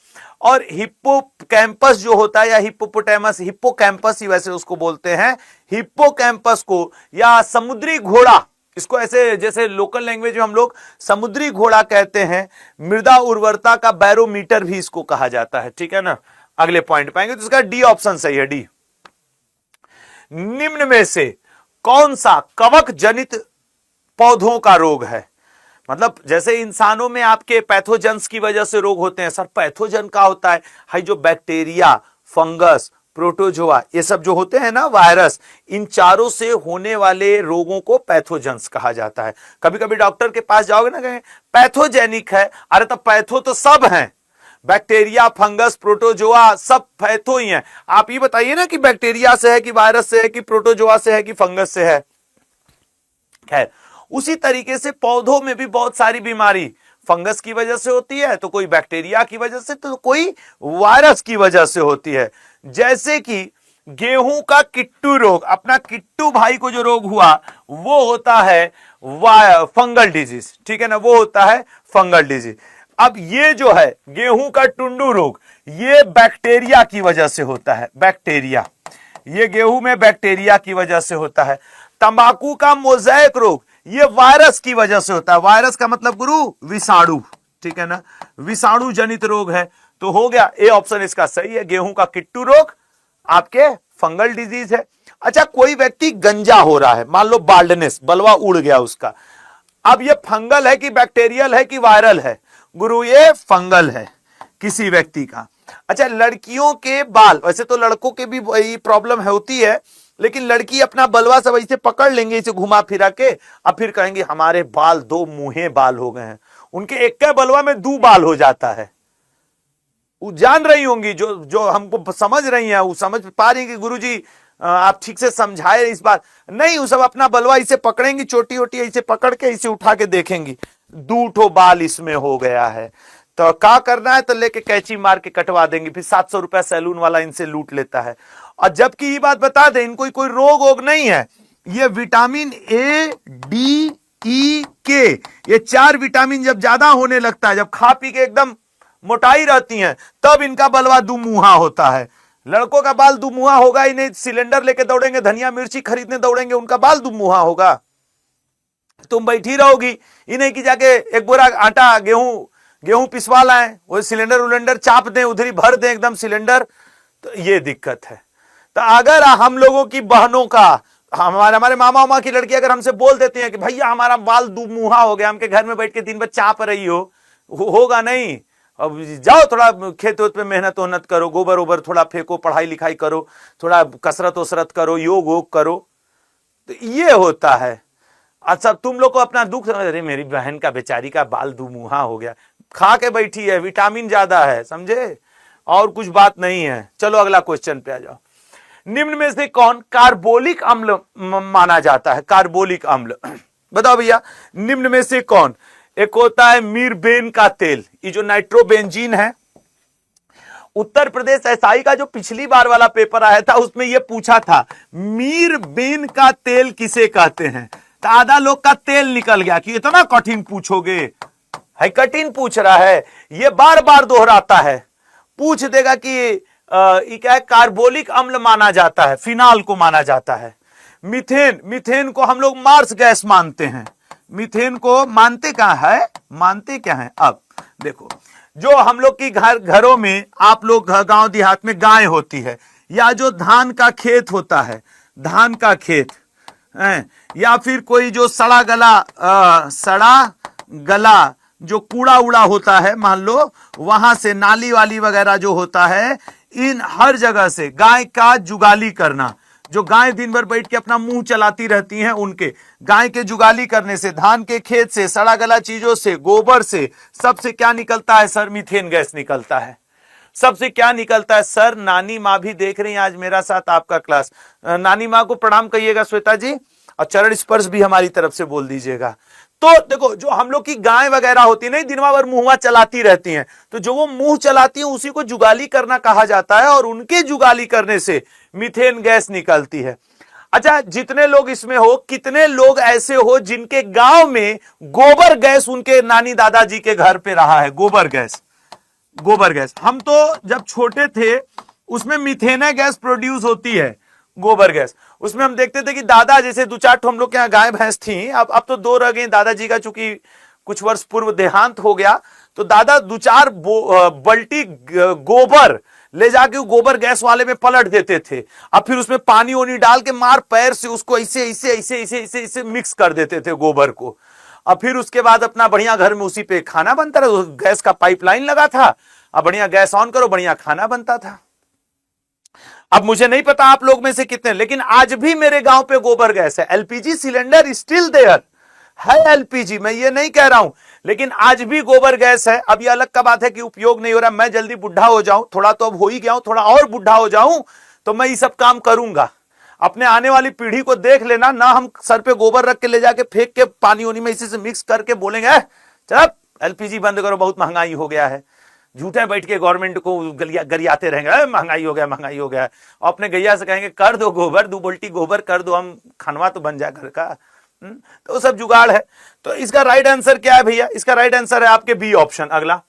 और हिप्पोकैम्पस जो होता है या हिप्पोपोटामस, हिप्पोकैम्पस ही वैसे उसको बोलते हैं, हिप्पोकैम्पस को या समुद्री घोड़ा, इसको ऐसे जैसे लोकल लैंग्वेज में हम लोग समुद्री घोड़ा कहते हैं। मृदा उर्वरता का बैरोमीटर भी इसको कहा जाता है, ठीक है ना। अगले पॉइंट पाएंगे तो इसका डी ऑप्शन सही है, डी। निम्न में से कौन सा कवक जनित पौधों का रोग है? मतलब जैसे इंसानों में आपके पैथोजेंस की वजह से रोग होते हैं। सर पैथोजन का होता है हाई जो बैक्टीरिया, फंगस, प्रोटोजोआ, ये सब जो होते हैं ना, वायरस, इन चारों से होने वाले रोगों को पैथोजेंस कहा जाता है। कभी कभी डॉक्टर के पास जाओगे ना, कहें पैथोजेनिक है, अरे तो पैथो तो सब हैं, बैक्टीरिया, फंगस, प्रोटोजोआ सब पैथो ही हैं। आप ये बताइए ना कि बैक्टीरिया से है कि वायरस से है कि प्रोटोजोआ से है कि फंगस से है। खैर, उसी तरीके से पौधों में भी बहुत सारी बीमारी फंगस की वजह से होती है, तो कोई बैक्टीरिया की वजह से, तो कोई वायरस की वजह से होती है। जैसे कि गेहूं का किट्टू रोग, अपना किट्टू भाई को जो रोग हुआ वो होता है फंगल डिजीज, ठीक है ना, वो होता है फंगल डिजीज। अब ये जो है गेहूं का टुंडू रोग, ये बैक्टीरिया की वजह से होता है, बैक्टीरिया, ये गेहूं में बैक्टीरिया की वजह से होता है। तंबाकू का मोज़ेक रोग, ये वायरस की वजह से होता है। वायरस का मतलब गुरु विषाणु, ठीक है ना, विषाणु जनित रोग है। तो हो गया, ए ऑप्शन इसका सही है। गेहूं का किट्टू रोग आपके फंगल डिजीज है। अच्छा, कोई व्यक्ति गंजा हो रहा है, मान लो बाल्डनेस, बलवा उड़ गया उसका, अब ये फंगल है कि बैक्टीरियल है कि वायरल है? गुरु ये फंगल है किसी व्यक्ति का। अच्छा, लड़कियों के बाल, वैसे तो लड़कों के भी यही प्रॉब्लम होती है लेकिन लड़की अपना बलवा सब ऐसे पकड़ लेंगे, इसे घुमा फिरा के, अब फिर कहेंगे हमारे बाल 2 मुहे बाल हो गए हैं। उनके एक के बलवा में 2 बाल हो जाता है। वो जान रही होंगी, जो हमको समझ रही हैं, वो समझ पा रही कि गुरुजी आप ठीक से समझाए इस बात नहीं। वो सब अपना बलवा इसे पकड़ेंगी, चोटी वोटी इसे पकड़ के इसे उठा के देखेंगी 2 ठो बाल इसमें हो गया है। तो क्या करना है, तो लेके कैंची मार के कटवा देंगे, फिर 700 रुपया सैलून वाला इनसे लूट लेता है। और जबकि ये बात बता दें, इनको कोई रोग वोग नहीं है। ये विटामिन ए, डी, ई, के, ये 4 विटामिन जब ज्यादा होने लगता है, जब खा पी के एकदम मोटाई रहती हैं, तब इनका बलवा दुमुहा होता है। लड़कों का बाल दुमुहा होगा ही नहीं। सिलेंडर लेके दौड़ेंगे, धनिया मिर्ची खरीदने दौड़ेंगे, उनका बाल दुमुहा होगा। तुम बैठी रहोगी, ये नहीं कि जाके एक बोरा आटा गेहूं पिसवा लाएं, वो सिलेंडर उलेंडर चाप दें, उधर ही भर दें एकदम सिलेंडर। तो ये दिक्कत है। तो अगर हम लोगों की बहनों का, हमारे मामा उमा की लड़की अगर हमसे बोल देती हैं कि भैया हमारा बाल दुमुहा हो गया, हमके घर में बैठ के दिन भर चाप रही हो, होगा नहीं। अब जाओ थोड़ा खेत पे मेहनत वहनत करो, गोबर ओबर थोड़ा फेंको, पढ़ाई लिखाई करो, थोड़ा कसरत वसरत करो, योग वोग करो। तो ये होता है। अच्छा, तुम लोग को अपना दुख, अरे मेरी बहन का बेचारी का बाल दुमुहा हो गया, खा के बैठी है, विटामिन ज्यादा है, समझे, और कुछ बात नहीं है। चलो अगला क्वेश्चन पे आ जाओ। निम्न में से कौन कार्बोलिक अम्ल माना जाता है? कार्बोलिक अम्ल बताओ भैया, निम्न में से कौन? एक होता है मीरबेन का तेल, ये जो नाइट्रोबेंजीन है। उत्तर प्रदेश एसआई का जो पिछली बार वाला पेपर आया था, उसमें यह पूछा था मीरबेन का तेल किसे कहते हैं। तो आधा लोग का तेल निकल गया कि इतना कठिन पूछोगे, है कठिन पूछ रहा है, ये बार बार दोहराता है। पूछ देगा कि ये क्या है, कार्बोलिक अम्ल माना जाता है, फिनाल को माना जाता है। मीथेन को हम लोग मार्स गैस मानते हैं। मीथेन को मानते क्या है, मानते क्या है? अब देखो, जो हम लोग की घरों में, आप लोग गांव देहात में गाय होती है, या जो धान का खेत होता है, धान का खेत है, या फिर कोई जो सड़ा गला जो कूड़ा उड़ा होता है, मान लो वहां से नाली वाली वगैरह जो होता है, इन हर जगह से गाय का जुगाली करना, जो गाय दिन भर बैठ के अपना मुंह चलाती रहती हैं, उनके गाय के जुगाली करने से, धान के खेत से, सड़ा गला चीजों से, गोबर से, सबसे क्या निकलता है सर? मीथेन गैस निकलता है। सबसे क्या निकलता है सर? नानी माँ भी देख रही हैं आज मेरा साथ आपका क्लास, नानी माँ को प्रणाम कहिएगा श्वेता जी, और चरण स्पर्श भी हमारी तरफ से बोल दीजिएगा। तो देखो, जो हम लोग की गाय वगैरह होती है, नहीं दिन भर मुंह चलाती रहती हैं, तो जो वो मुंह चलाती हैं उसी को जुगाली करना कहा जाता है, और उनके जुगाली करने से मीथेन गैस निकलती है। अच्छा, जितने लोग इसमें हो, कितने लोग ऐसे हो जिनके गांव में गोबर गैस उनके नानी दादाजी के घर पे रहा है? गोबर गैस, गोबर गैस। हम तो जब छोटे थे उसमें मीथेन गैस प्रोड्यूस होती है, गोबर गैस। उसमें हम देखते थे कि दादा, जैसे 2-4 हम लोग के यहाँ गाय भैंस थी, अब तो 2 रह गई, दादाजी का चूंकि कुछ वर्ष पूर्व देहांत हो गया, तो दादा 2-4 बल्टी गोबर ले जाके गोबर गैस वाले में पलट देते थे। अब फिर उसमें पानी वानी डाल के मार पैर से उसको ऐसे ऐसे ऐसे ऐसे ऐसे ऐसे मिक्स कर देते थे गोबर को। अब फिर उसके बाद अपना बढ़िया घर में उसी पे खाना बनता रहा, गैस का पाइपलाइन लगा था, अब बढ़िया गैस ऑन करो, बढ़िया खाना बनता था। अब मुझे नहीं पता आप लोग में से कितने, लेकिन आज भी मेरे गांव पे गोबर गैस है। एलपीजी सिलेंडर स्टिल देयर है, एलपीजी, मैं ये नहीं कह रहा हूं, लेकिन आज भी गोबर गैस है। अब ये अलग का बात है कि उपयोग नहीं हो रहा, मैं जल्दी बुढ़ा हो जाऊं, थोड़ा तो अब हो ही गया हूं, थोड़ा और बुढ़ा हो जाऊं तो मैं ये सब काम करूंगा। अपने आने वाली पीढ़ी को देख लेना ना, हम सर पे गोबर रख के ले जाके फेंक के पानी वानी में इसी से मिक्स करके बोलेंगे चल एलपीजी बंद करो, बहुत महंगाई हो गया है। झूठे बैठ के गवर्नमेंट को गरियाते रहेंगे, महंगाई हो गया, महंगाई हो गया। और अपने गैया से कहेंगे कर दो गोबर, 2 बाल्टी गोबर कर दो, हम खानवा तो बन जाए घर का। तो सब जुगाड़ है। तो इसका राइट आंसर क्या है भैया? इसका राइट आंसर है आपके बी ऑप्शन। अगला,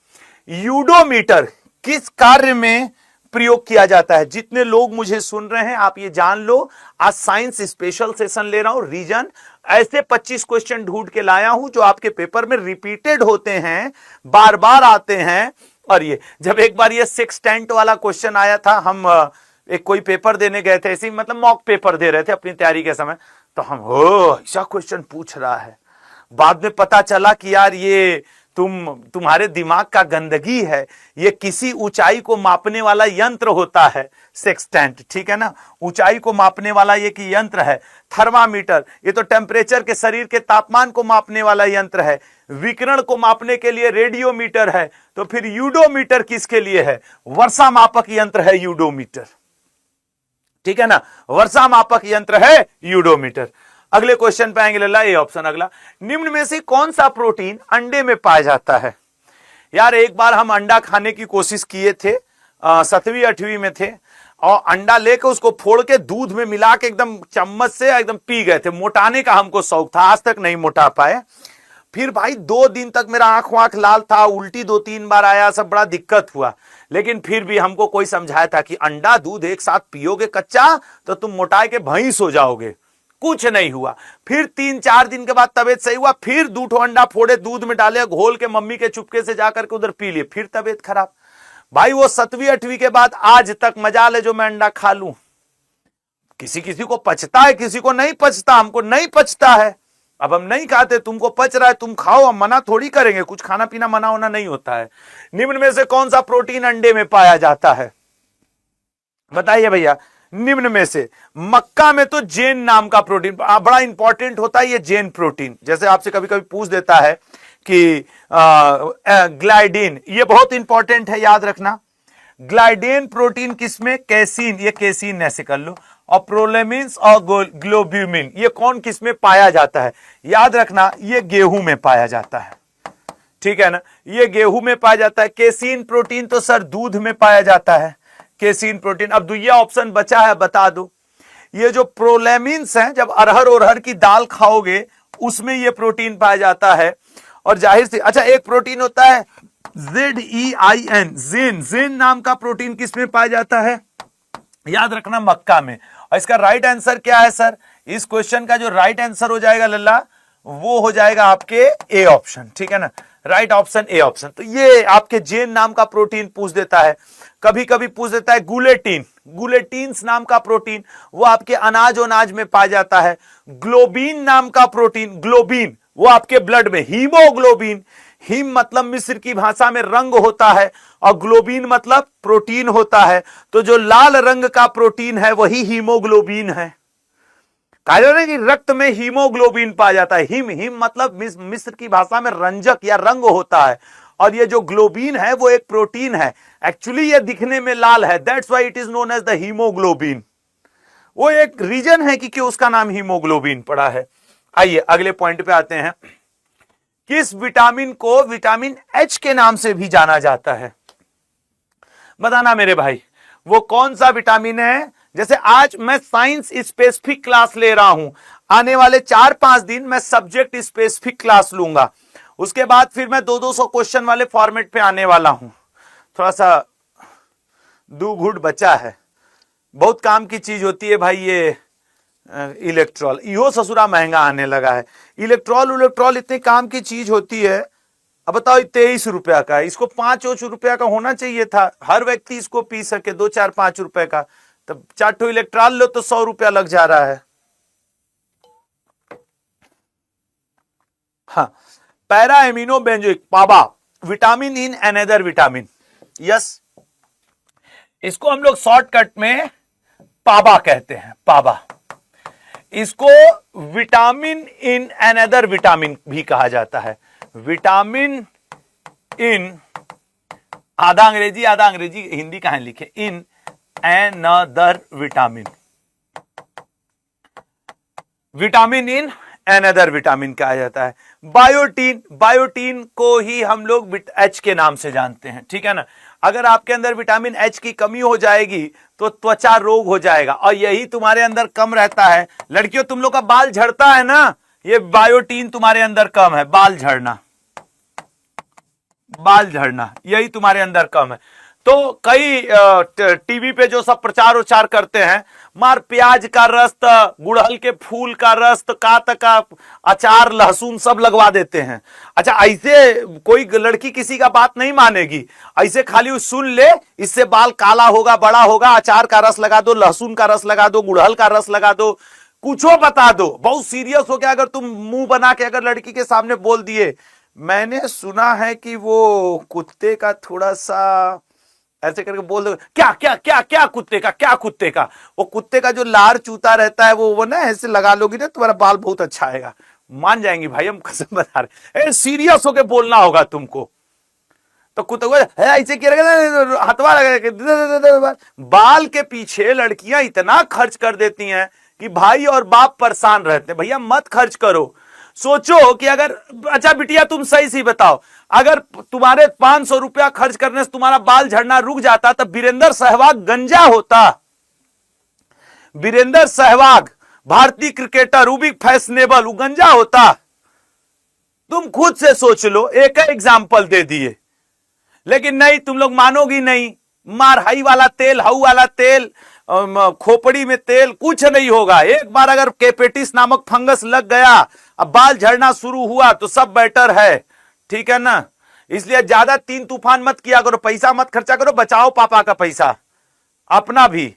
यूडोमीटर किस कार्य में प्रयोग किया जाता है? जितने लोग मुझे सुन रहे हैं आप ये जान लो, आज साइंस स्पेशल सेशन ले रहा हूं, रीजन ऐसे 25 क्वेश्चन ढूंढ के लाया हूं जो आपके पेपर में रिपीटेड होते हैं, बार बार आते हैं। और ये जब एक बार ये सेक्सटेंट वाला क्वेश्चन आया था, हम एक कोई पेपर देने गए थे, ऐसे मतलब मॉक पेपर दे रहे थे अपनी तैयारी के समय, तो हम हो ऐसा क्वेश्चन पूछ रहा है। बाद में पता चला कि यार ये तुम्हारे दिमाग का गंदगी है। ये किसी ऊंचाई को मापने वाला यंत्र होता है, सेक्सटेंट, ठीक है ना, ऊंचाई को मापने वाला ये कि यंत्र है। थर्मामीटर, ये तो टेम्परेचर के, शरीर के तापमान को मापने वाला यंत्र है। विकिरण को मापने के लिए रेडियोमीटर है। तो फिर यूडोमीटर किसके लिए है? वर्षा मापक यंत्र है यूडोमीटर, ठीक है ना, वर्षा मापक यंत्र है यूडोमीटर। अगले क्वेश्चन पे आएंगे लल्ला, ये ऑप्शन अगला, निम्न में से कौन सा प्रोटीन अंडे में पाया जाता है? यार एक बार हम अंडा खाने की कोशिश किए थे, 7वीं 8वीं में थे, और अंडा लेकर उसको फोड़ के दूध में मिला के एकदम चम्मच से एकदम पी गए थे। मोटाने का हमको शौक था, आज तक नहीं मोटा पाए। फिर भाई 2 दिन तक मेरा आंख लाल था, उल्टी 2-3 बार आया, सब बड़ा दिक्कत हुआ। लेकिन फिर भी हमको कोई समझाया था कि अंडा दूध एक साथ पियोगे कच्चा तो तुम मोटाए के भैंस हो जाओगे। कुछ नहीं हुआ। फिर 3-4 दिन के बाद तबीयत सही हुआ, फिर 2 अंडा फोड़े, दूध में डाले, घोल के मम्मी के चुपके से जाकर के उधर पी लिए, फिर तबीयत खराब। भाई वो 7वीं 8वीं के बाद आज तक मजाल है जो मैं अंडा खा लूं। किसी किसी को पचता है, किसी को नहीं पचता, हमको नहीं पचता है। अब हम नहीं खाते, तुमको पच रहा है तुम खाओ, हम मना थोड़ी करेंगे, कुछ खाना पीना मना होना नहीं होता है। निम्न में से कौन सा प्रोटीन अंडे में पाया जाता है? बताइए भैया। निम्न में से, मक्का में तो जेन नाम का प्रोटीन बड़ा इंपॉर्टेंट होता है, ये जेन प्रोटीन। जैसे आपसे कभी कभी पूछ देता है कि ग्लाइडिन, ये बहुत इंपॉर्टेंट है, याद रखना। ग्लाइडेन प्रोटीन किसमें? कैसीन, ये कैसीन ऐसे कर लो। और प्रोलेमिन्स और ग्लोब्यूमिन, ये कौन किसमें पाया जाता है? याद रखना, ये गेहूं में पाया जाता है, ठीक है ना, ये गेहूं में पाया जाता है। कैसीन प्रोटीन तो सर दूध में पाया जाता है, कैसीन प्रोटीन। अब दुइया ऑप्शन बचा है, बता दो। ये जो प्रोलेमिन्स हैं, जब अरहर की दाल खाओगे उसमें ये प्रोटीन पाया जाता है। और जाहिर सी, अच्छा एक प्रोटीन होता है ZEIN, जेन नाम का प्रोटीन किसमें पाया जाता है? याद रखना, मक्का में। और इसका राइट आंसर क्या है सर? इस क्वेश्चन का जो राइट आंसर हो जाएगा लल्ला, वो हो जाएगा आपके ए ऑप्शन, ठीक है ना, राइट ऑप्शन ए ऑप्शन। तो ये आपके जेन नाम का प्रोटीन पूछ देता है, कभी कभी पूछ देता है गुलेटिन, गुलेटिन्स नाम का प्रोटीन, वो आपके अनाज में पाया जाता है। ग्लोबिन नाम का प्रोटीन, ग्लोबिन वो आपके ब्लड में, हीमोग्लोबिन, हिम मतलब मिस्र की भाषा में रंग होता है, और ग्लोबिन मतलब प्रोटीन होता है। तो जो लाल रंग का प्रोटीन है वही हीमोग्लोबिन है। कहा कि रक्त में हीमोग्लोबिन पाया जाता है। हिम मतलब मिस्र की भाषा में रंजक या रंग होता है, और ये जो ग्लोबिन है वो एक प्रोटीन है। एक्चुअली ये दिखने में लाल है, that's why it is known as the haemoglobin. वो एक रीजन है कि उसका नाम हीमोग्लोबिन पड़ा है। आइए अगले पॉइंट पे आते हैं। किस विटामिन को विटामिन एच के नाम से भी जाना जाता है? बताना मेरे भाई, वो कौन सा विटामिन है? जैसे आज मैं साइंस स्पेसिफिक क्लास ले रहा हूं, आने वाले 4-5 दिन मैं सब्जेक्ट स्पेसिफिक क्लास लूंगा, उसके बाद फिर मैं 200 क्वेश्चन वाले फॉर्मेट पे आने वाला हूं। थोड़ा सा 2 घूट बचा है, बहुत काम की चीज होती है भाई ये इलेक्ट्रॉल, इहो ससुरा महंगा आने लगा है। इलेक्ट्रॉल इतने काम की चीज होती है। अब बताओ 23 रुपया का, इसको 5 रुपया का होना चाहिए था, हर व्यक्ति इसको पी सके, 2-4-5 रुपए का। तब 4 ठो इलेक्ट्रॉल लो तो 100 रुपया लग जा रहा है। हाँ, para amino benzoic, PABA, vitamin in another vitamin, yes, इसको हम लोग शॉर्टकट में पाबा कहते हैं, पाबा। इसको विटामिन इन अनदर विटामिन भी कहा जाता है। विटामिन इन, आधा अंग्रेजी हिंदी कहां लिखे, इन another vitamin, vitamin in another vitamin कहा जाता है। बायोटीन को ही हम लोग एच के नाम से जानते हैं, ठीक है ना। अगर आपके अंदर विटामिन एच की कमी हो जाएगी तो त्वचा रोग हो जाएगा, और यही तुम्हारे अंदर कम रहता है। लड़कियों, तुम लोग का बाल झड़ता है ना, ये बायोटीन तुम्हारे अंदर कम है, बाल झड़ना यही तुम्हारे अंदर कम है। तो कई टीवी पे जो सब प्रचार उचार करते हैं, मार प्याज का रस, गुड़हल के फूल का रस, का अचार, लहसुन सब लगवा देते हैं। अच्छा, ऐसे कोई लड़की किसी का बात नहीं मानेगी, ऐसे खाली सुन ले इससे बाल काला होगा, बड़ा होगा, अचार का रस लगा दो, लहसुन का रस लगा दो, गुड़हल का रस लगा दो, कुछो बता दो। बहुत सीरियस हो गया अगर तुम मुंह बना के अगर लड़की के सामने बोल दिए मैंने सुना है कि वो कुत्ते का थोड़ा सा ऐसे करके बोल दो, क्या क्या क्या क्या कुत्ते का, क्या कुत्ते का, वो कुत्ते का जो लार चूता रहता है वो ना ऐसे लगा लोगी ना तुम्हारा बाल बहुत अच्छा आएगा। मान जाएंगी भाई, हम कसम बता रहे, सीरियस होके बोलना होगा तुमको। तो कुत्ते ऐसे किया हथवा लगा, बाल के पीछे लड़कियां इतना खर्च कर देती हैं कि भाई और बाप परेशान रहते हैं। भैया मत खर्च करो। सोचो कि अगर, अच्छा बिटिया तुम सही सी बताओ, अगर तुम्हारे 500 रुपया खर्च करने से तुम्हारा बाल झड़ना रुक जाता तब वीरेंद्र सहवाग गंजा होता। वीरेंद्र सहवाग भारतीय क्रिकेटर, वो भी फैशनेबल, वो गंजा होता। तुम खुद से सोच लो, एक एग्जाम्पल दे दिए। लेकिन नहीं, तुम लोग मानोगी नहीं। मार हाई वाला तेल, हाउ वाला तेल, खोपड़ी में तेल, कुछ नहीं होगा। एक बार अगर केपेटिस नामक फंगस लग गया, अब बाल झड़ना शुरू हुआ तो सब बेटर है, ठीक है ना। इसलिए ज्यादा तीन तूफान मत किया करो, पैसा मत खर्चा करो, बचाओ पापा का पैसा, अपना भी।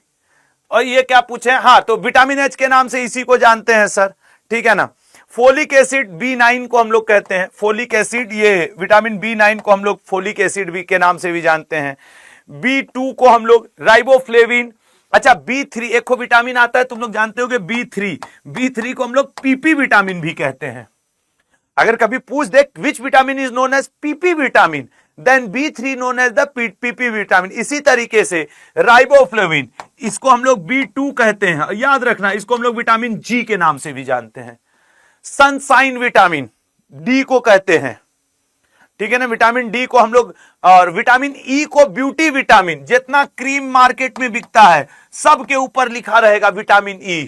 और ये क्या पूछे, हाँ तो विटामिन एच के नाम से इसी को जानते हैं सर, ठीक है ना। फोलिक एसिड B9 को हम लोग कहते हैं, फोलिक एसिड, ये विटामिन B9 को हम लोग फोलिक एसिड भी के नाम से भी जानते हैं। B2 को हम लोग राइबोफ्लेविन, अच्छा B3 एक को विटामिन आता है, तुम लोग जानते हो कि B3 को हम लोग PP विटामिन भी कहते हैं। अगर कभी पूछ दे which vitamin is known as PP vitamin, then B3 known as the PP vitamin. इसी तरीके से राइबोफ्लेविन, इसको हम लोग B2 कहते हैं, याद रखना, इसको हम लोग विटामिन G के नाम से भी जानते हैं। सनसाइन विटामिन D को कहते हैं, ठीक है ना। विटामिन D को हम लोग, और विटामिन E को ब्यूटी विटामिन, जितना क्रीम मार्केट में बिकता है सबके ऊपर लिखा रहेगा विटामिन E,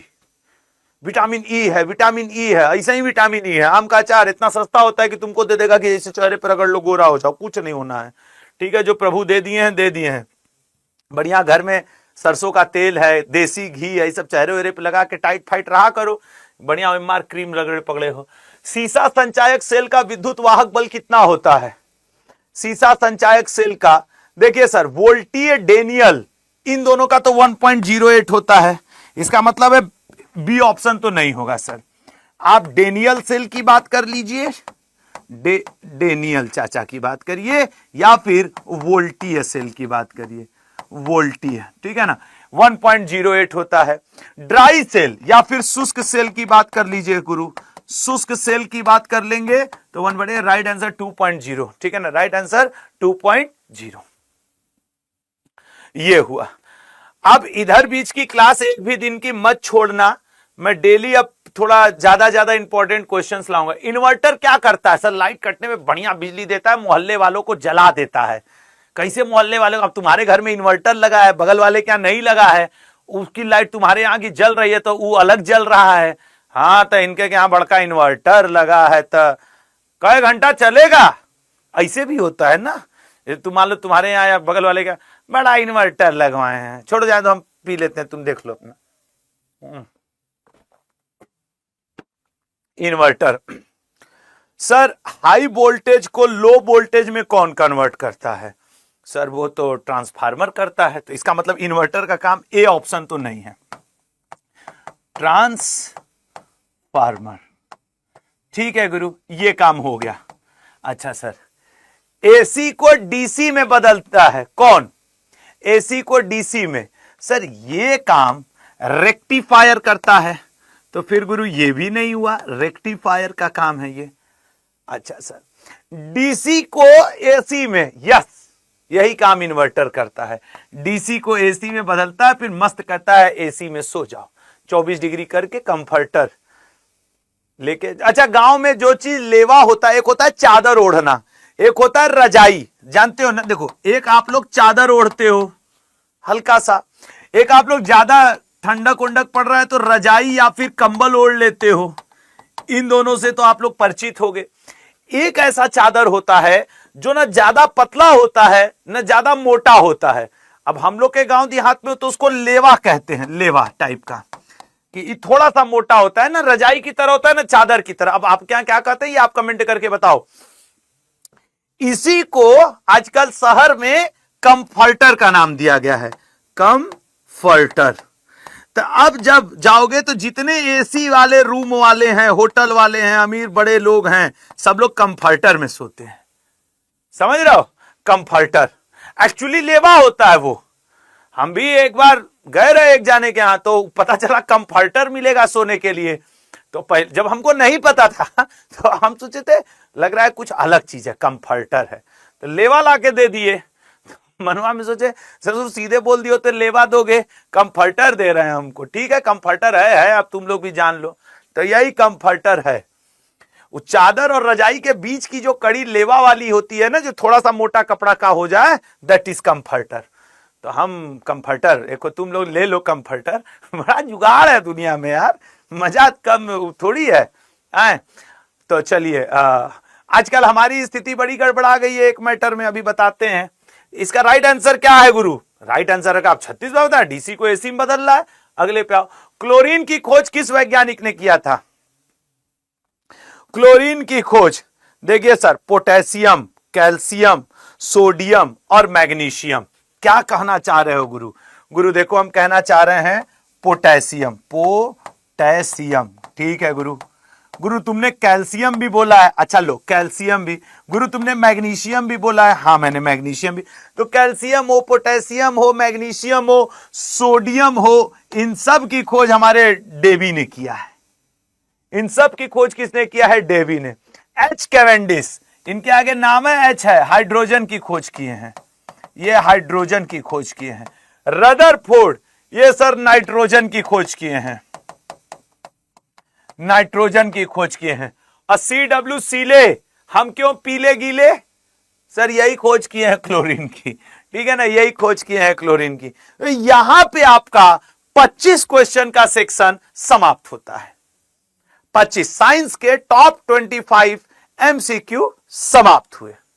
विटामिन E है, विटामिन E है, ऐसा ही विटामिन E है। आम का अचार इतना सस्ता होता है कि तुमको दे देगा कि जैसे चेहरे पर रगड़ लो गोरा हो जाओ, कुछ नहीं होना है, ठीक है। जो प्रभु दे दिए हैं दे दिए हैं। बढ़िया घर में सरसों का तेल है, देसी घी है, ये सब चेहरे वेहरे पे लगा के टाइट फाइट रहा करो, बढ़िया मार क्रीम रगड़े पकड़े हो। सीसा संचायक सेल का विद्युत वाहक बल कितना होता है? सीसा संचायक सेल का, देखिए सर, वोल्टीय डेनियल, इन दोनों का तो 1.08 होता है। इसका मतलब है बी ऑप्शन तो नहीं होगा सर। आप डेनियल सेल की बात कर लीजिए, डेनियल चाचा की बात करिए, या फिर वोल्टीय सेल की बात करिए, वोल्टीय, ठीक है ना, 1.08 होता है। ड्राई सेल या फिर शुष्क सेल की बात कर लीजिए गुरु, शुष्क सेल की बात कर लेंगे तो 1 बटे राइट आंसर 2.0, ठीक है ना, राइट आंसर 2.0। ये हुआ। अब इधर बीच की क्लास एक भी दिन की मत छोड़ना, मैं डेली अब थोड़ा ज्यादा इंपॉर्टेंट क्वेश्चंस लाऊंगा। इन्वर्टर क्या करता है सर? लाइट कटने में बढ़िया बिजली देता है, मोहल्ले वालों को जला देता है। कैसे मोहल्ले वाले? अब तुम्हारे घर में इन्वर्टर लगा है, बगल वाले क्या नहीं लगा है, उसकी लाइट तुम्हारे यहाँ की जल रही है तो वो अलग जल रहा है। हाँ तो इनके यहाँ बड़का इन्वर्टर लगा है तो कई घंटा चलेगा, ऐसे भी होता है ना। मान लो तुम्हारे यहाँ या बगल वाले का बड़ा इन्वर्टर लगवाए हैं, छोड़ो जाए तो हम पी लेते हैं, तुम देख लो अपना इन्वर्टर। सर हाई वोल्टेज को लो वोल्टेज में कौन कन्वर्ट करता है? सर वो तो ट्रांसफार्मर करता है, तो इसका मतलब इन्वर्टर का काम ए ऑप्शन तो नहीं है, ट्रांसफार्मर, ठीक है गुरु, ये काम हो गया। अच्छा सर, एसी को डीसी में बदलता है कौन? एसी को डीसी में, सर ये काम रेक्टिफायर करता है, तो फिर गुरु ये भी नहीं हुआ, रेक्टिफायर का काम है ये। अच्छा सर, डीसी को एसी में, यस यही काम इन्वर्टर करता है, डीसी को एसी में बदलता है, फिर मस्त करता है एसी में सो जाओ 24 डिग्री करके कंफर्टर लेके। अच्छा, गांव में जो चीज लेवा होता है, एक होता है चादर ओढ़ना, एक होता है रजाई, जानते हो ना। देखो, एक आप लोग चादर ओढ़ते हो हल्का सा, एक आप लोग ज्यादा ठंडक उंडक पड़ रहा है तो रजाई या फिर कंबल ओढ़ लेते हो, इन दोनों से तो आप लोग परिचित हो गए। एक ऐसा चादर होता है जो ना ज्यादा पतला होता है ना ज्यादा मोटा होता है। अब हम लोग के गांव देहात में तो उसको लेवा कहते हैं, लेवा टाइप का, कि थोड़ा सा मोटा होता है ना, रजाई की तरह होता है ना चादर की तरह। अब आप क्या कहते हैं ये आप कमेंट करके बताओ। इसी को आजकल शहर में कंफर्टर का नाम दिया गया है, कंफर्टर। तो अब जब जाओगे तो जितने एसी वाले रूम वाले हैं, होटल वाले हैं, अमीर बड़े लोग हैं, सब लोग कंफर्टर में सोते हैं। समझ रहे हो? कंफर्टर एक्चुअली लेवा होता है वो। हम भी एक बार गए रहे एक जाने के यहां, तो पता चला कंफर्टर मिलेगा सोने के लिए। तो जब हमको नहीं पता था तो हम सोचे थे लग रहा है कुछ अलग चीज है, कंफर्टर है, तो लेवा ला के दे दिए। मनवा में सोचे ससुर सीधे बोल दियो तो लेवा दोगे, कंफर्टर दे रहे हैं हमको। ठीक है कंफर्टर है, अब तुम लोग भी जान लो। तो यही कंफर्टर है। वो चादर और रजाई के बीच की जो कड़ी लेवा वाली होती है ना, जो थोड़ा सा मोटा कपड़ा का हो जाए, दैट इज कंफर्टर। तो हम कंफर्टर, एक तुम लोग ले लो कंफर्टर। बड़ा जुगाड़ है दुनिया में यार, मजा कम थोड़ी है। तो चलिए, आजकल हमारी स्थिति बड़ी गड़बड़ा गई है एक मैटर में, अभी बताते हैं। इसका राइट आंसर क्या है गुरु? राइट आंसर है, आप 36 बार बताएं, डीसी को एसी में बदल रहा है। अगले पे आओ। क्लोरीन की खोज किस वैज्ञानिक ने किया था? क्लोरीन की खोज देखिए सर, पोटेशियम, कैल्शियम, सोडियम और मैग्नीशियम। क्या कहना चाह रहे हो गुरु? गुरु देखो हम कहना चाह रहे हैं पोटेशियम, पोटेशियम। ठीक है गुरु। गुरु तुमने कैल्शियम भी बोला है, अच्छा लो कैल्शियम भी। गुरु तुमने मैग्नीशियम भी बोला है, हाँ मैंने मैग्नीशियम भी। तो कैल्शियम हो, पोटेशियम हो, मैग्नीशियम हो, सोडियम हो, इन सब की खोज हमारे डेवी ने किया है। इन सब की खोज किसने किया है? डेवी ने। एच कैवेंडिश, इनके आगे नाम है एच है, हाइड्रोजन की खोज किए हैं, ये हाइड्रोजन की खोज किए हैं। रदरफोर्ड, ये सर नाइट्रोजन की खोज किए हैं, नाइट्रोजन की खोज किए हैं। और CW सीले, हम क्यों पीले गीले? सर यही खोज किए हैं क्लोरीन की। ठीक है ना, यही खोज किए हैं क्लोरीन की। तो यहां पे आपका 25 क्वेश्चन का सेक्शन समाप्त होता है। 25 साइंस के टॉप 25 MCQ समाप्त हुए।